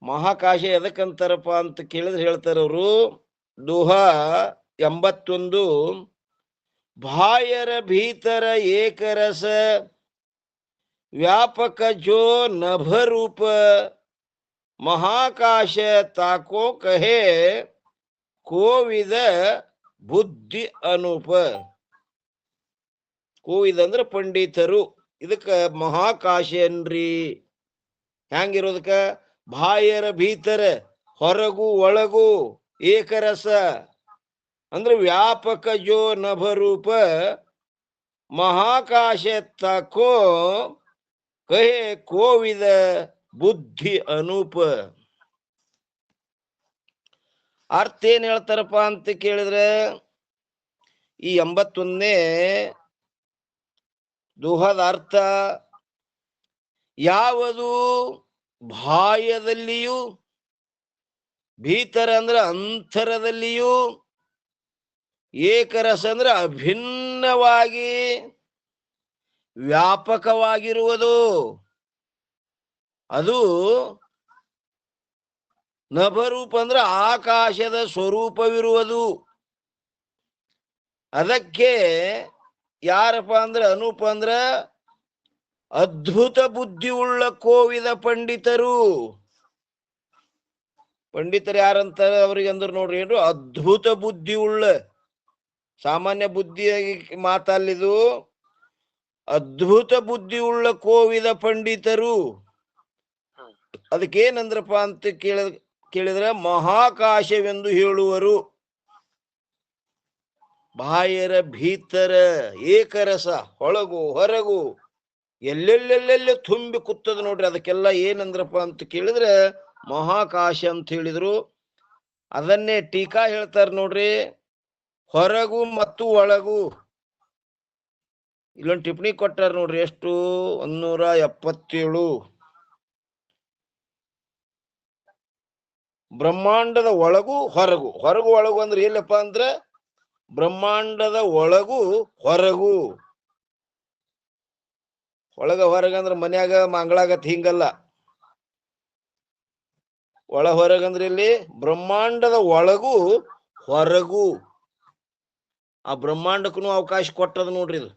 Speaker 1: ಮಹಾಕಾಶ ಎದಕ್ಕಂತಾರಪ್ಪ ಅಂತ ಕೇಳಿದ್ರೆ ಹೇಳ್ತಾರ ಅವರು, ದುಹ 81 ಬಾಯರ ಭೀತರ ಏಕರಸ ವ್ಯಾಪಕ ಜೋ ನಭರೂಪ ಮಹಾಕಾಶ ತಾಕೋ ಕಹೆ ಕೋವಿದ ಬುದ್ಧಿ ಅನೂಪ. ಕೋವಿದ ಅಂದ್ರ ಪಂಡಿತರು. ಇದಕ್ಕ ಮಹಾಕಾಶ ಏನ್ರಿ? ಹೆಂಗಿರೋದಕ್ಕ? ಬಾಯರ ಭೀತರ, ಹೊರಗು ಒಳಗು, ಏಕರಸ ಅಂದ್ರೆ ವ್ಯಾಪಕ ಜೋ ನಭರೂಪ ಮಹಾಕಾಶ ತಕೋ ಕಹೆ ಕೋವಿದ ಬುದ್ಧಿ ಅನೂಪ. ಅರ್ಥ ಏನ್ ಹೇಳ್ತಾರಪ್ಪ ಅಂತ ಕೇಳಿದ್ರೆ, ಈ 81ನೇ ದುಹದ ಅರ್ಥ ಯಾವುದು ಬಾಹ್ಯದಲ್ಲಿಯೂ, ಭೀತರ ಅಂದ್ರೆ ಅಂತರದಲ್ಲಿಯೂ, ಏಕರಸ ಅಂದ್ರೆ ಅಭಿನ್ನವಾಗಿ ವ್ಯಾಪಕವಾಗಿರುವುದು, ಅದು ನಭರೂಪ ಅಂದ್ರೆ ಆಕಾಶದ ಸ್ವರೂಪವಿರುವುದು. ಅದಕ್ಕೆ ಯಾರಪ್ಪ ಅಂದ್ರೆ ಅನೂಪ ಅಂದ್ರ ಅದ್ಭುತ ಬುದ್ಧಿ ಉಳ್ಳ ಕೋವಿದ ಪಂಡಿತರು. ಪಂಡಿತರು ಯಾರಂತಾರೆ ಅವ್ರಿಗೆ ಅಂದ್ರೆ ನೋಡ್ರಿ, ಏನು ಅದ್ಭುತ ಬುದ್ಧಿ ಉಳ್ಳ, ಸಾಮಾನ್ಯ ಬುದ್ಧಿಯಾಗಿ ಮಾತಲ್ಲಿದು, ಅದ್ಭುತ ಬುದ್ಧಿ ಉಳ್ಳ ಕೋವಿದ ಪಂಡಿತರು. ಅದಕ್ಕೇನಂದ್ರಪ್ಪ ಅಂತ ಕೇಳಿದ್ರೆ ಮಹಾಕಾಶವೆಂದು ಹೇಳುವರು. ಬಾಯರ ಭೀತರ ಏಕರಸ, ಒಳಗು ಹೊರಗು ಎಲ್ಲೆಲ್ಲೆಲ್ಲೆಲ್ಲೆ ತುಂಬಿ ಕೂತದ ನೋಡ್ರಿ. ಅದಕ್ಕೆಲ್ಲ ಏನಂದ್ರಪ್ಪ ಅಂತ ಕೇಳಿದ್ರೆ ಮಹಾಕಾಶ ಅಂತ ಹೇಳಿದ್ರು. ಅದನ್ನೇ ಟೀಕಾ ಹೇಳ್ತಾರ ನೋಡ್ರಿ, ಹೊರಗು ಮತ್ತು ಒಳಗು. ಇಲ್ಲೊಂದು ಟಿಪ್ಪಣಿ ಕೊಟ್ಟಾರ ನೋಡ್ರಿ, ಎಷ್ಟು 177. ಬ್ರಹ್ಮಾಂಡದ ಒಳಗು ಹೊರಗು, ಹೊರಗು ಒಳಗು ಅಂದ್ರೆ ಎಲ್ಲಪ್ಪ ಅಂದ್ರೆ ಬ್ರಹ್ಮಾಂಡದ ಒಳಗು ಹೊರಗು. ಒಳಗ ಹೊರಗಂದ್ರ ಮನ್ಯಾಗ ಮಂಗಳಾಗತ್ ಹಿಂಗಲ್ಲ. ಒಳ ಹೊರಗಂದ್ರೆ ಇಲ್ಲಿ ಬ್ರಹ್ಮಾಂಡದ ಒಳಗು ಹೊರಗು. ಆ ಬ್ರಹ್ಮಾಂಡಕ್ಕೂ ಅವಕಾಶ ಕೊಟ್ಟದ ನೋಡ್ರಿ ಇದು.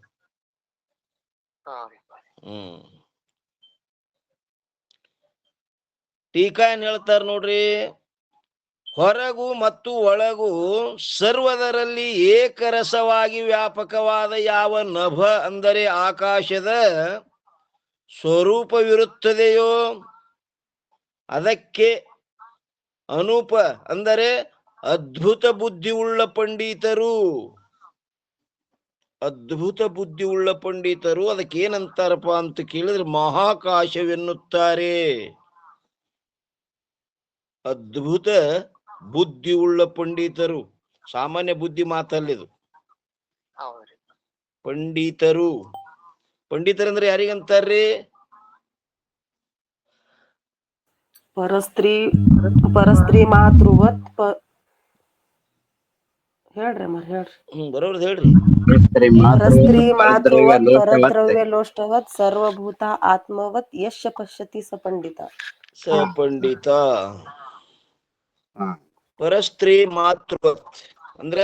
Speaker 1: ಟೀಕಾ ಏನ್ ಹೇಳ್ತಾರ ನೋಡ್ರಿ, ಹೊರಗು ಮತ್ತು ಒಳಗು ಸರ್ವದರಲ್ಲಿ ಏಕರಸವಾಗಿ ವ್ಯಾಪಕವಾದ ಯಾವ ನಭ ಅಂದರೆ ಆಕಾಶದ ಸ್ವರೂಪವಿರುತ್ತದೆಯೋ ಅದಕ್ಕೆ ಅನೂಪ ಅಂದರೆ ಅದ್ಭುತ ಬುದ್ಧಿ ಉಳ್ಳ ಪಂಡಿತರು. ಅದ್ಭುತ ಬುದ್ಧಿ ಉಳ್ಳ ಪಂಡಿತರು ಅದಕ್ಕೆ ಏನಂತಾರಪ್ಪ ಅಂತ ಕೇಳಿದ್ರೆ ಮಹಾಕಾಶವೆನ್ನುತ್ತಾರೆ. ಅದ್ಭುತ ಬುದ್ಧಿ ಉಳ್ಳ ಪಂಡಿತರು. ಸಾಮಾನ್ಯ ಬುದ್ಧಿ ಮಾತಲ್ಲಿದು. ಪಂಡಿತರು ಪಂಡಿತರಂದ್ರೆ ಯಾರಿಗಂತಾರ್ರಿ?
Speaker 4: ಪರಸ್ತ್ರೀ ಮಾತೃವತ್ ಹೇಳ್ರಿ
Speaker 1: ಬರೋಬ್ರದ್ ಹೇಳ್ರಿ.
Speaker 4: ಪರಸ್ತ್ರೀ ಮಾತೃವತ್ ಪರದ್ರವ್ಯ ಲೋಷ್ಟವತ್ ಸರ್ವಭೂತ ಆತ್ಮವತ್ ಯಶ ಪಶ್ಯತಿ ಸ ಪಂಡಿತ.
Speaker 1: ಪಂಡಿತ. ಪರಸ್ತ್ರೀ ಮಾತೃವತ್ ಅಂದ್ರ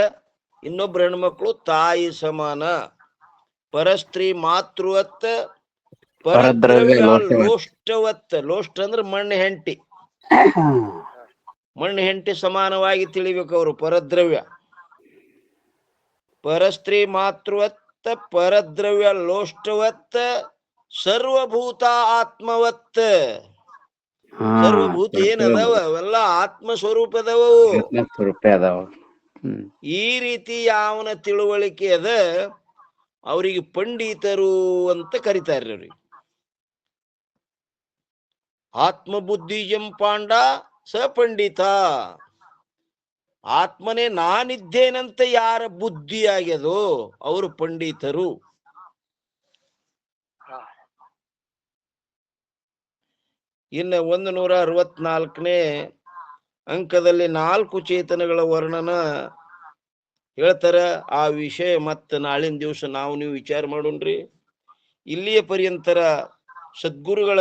Speaker 1: ಇನ್ನೊಬ್ರು ಹೆಣ್ಮಕ್ಳು ತಾಯಿ ಸಮಾನ. ಪರಸ್ತ್ರೀ ಮಾತೃವತ್ ಪರದ್ರವ್ಯ ಲೋಷ್ಟವತ್. ಲೋಷ್ಟ ಅಂದ್ರೆ ಮಣ್ಣು ಹೆಂಟಿ. ಮಣ್ಣು ಹೆಂಟಿ ಸಮಾನವಾಗಿ ತಿಳಿಬೇಕು ಅವರು. ಪರದ್ರವ್ಯ ಪರಸ್ತ್ರೀ ಮಾತೃವತ್ ಪರದ್ರವ್ಯ ಲೋಷ್ಟವತ್ ಸರ್ವಭೂತ ಆತ್ಮವತ್. ಸರ್ವಭೂತ ಏನದಾವ ಅವೆಲ್ಲ ಆತ್ಮ ಸ್ವರೂಪದವು. ಈ ರೀತಿ ಯಾವನ ತಿಳುವಳಿಕೆ ಅದ ಅವ್ರಿಗೆ ಪಂಡಿತರು ಅಂತ ಕರಿತಾರ್ರಿ. ಅವ್ರಿಗೆ ಆತ್ಮಬುದ್ಧಿಜಂ ಪಾಂಡ ಸ ಪಂಡಿತ. ಆತ್ಮನೇ ನಾನಿದ್ದೇನಂತ ಯಾರ ಬುದ್ಧಿ ಆಗ್ಯದೋ ಅವರು ಪಂಡಿತರು. ಇನ್ನು 164ನೇ ಅಂಕದಲ್ಲಿ 4 ಚೇತನಗಳ ವರ್ಣನ ಹೇಳ್ತಾರ. ಆ ವಿಷಯ ಮತ್ತೆ ನಾಳಿನ ದಿವಸ ನಾವು ನೀವು ವಿಚಾರ ಮಾಡೋಣ್ರಿ. ಇಲ್ಲಿಯ ಪರ್ಯಂತರ ಸದ್ಗುರುಗಳ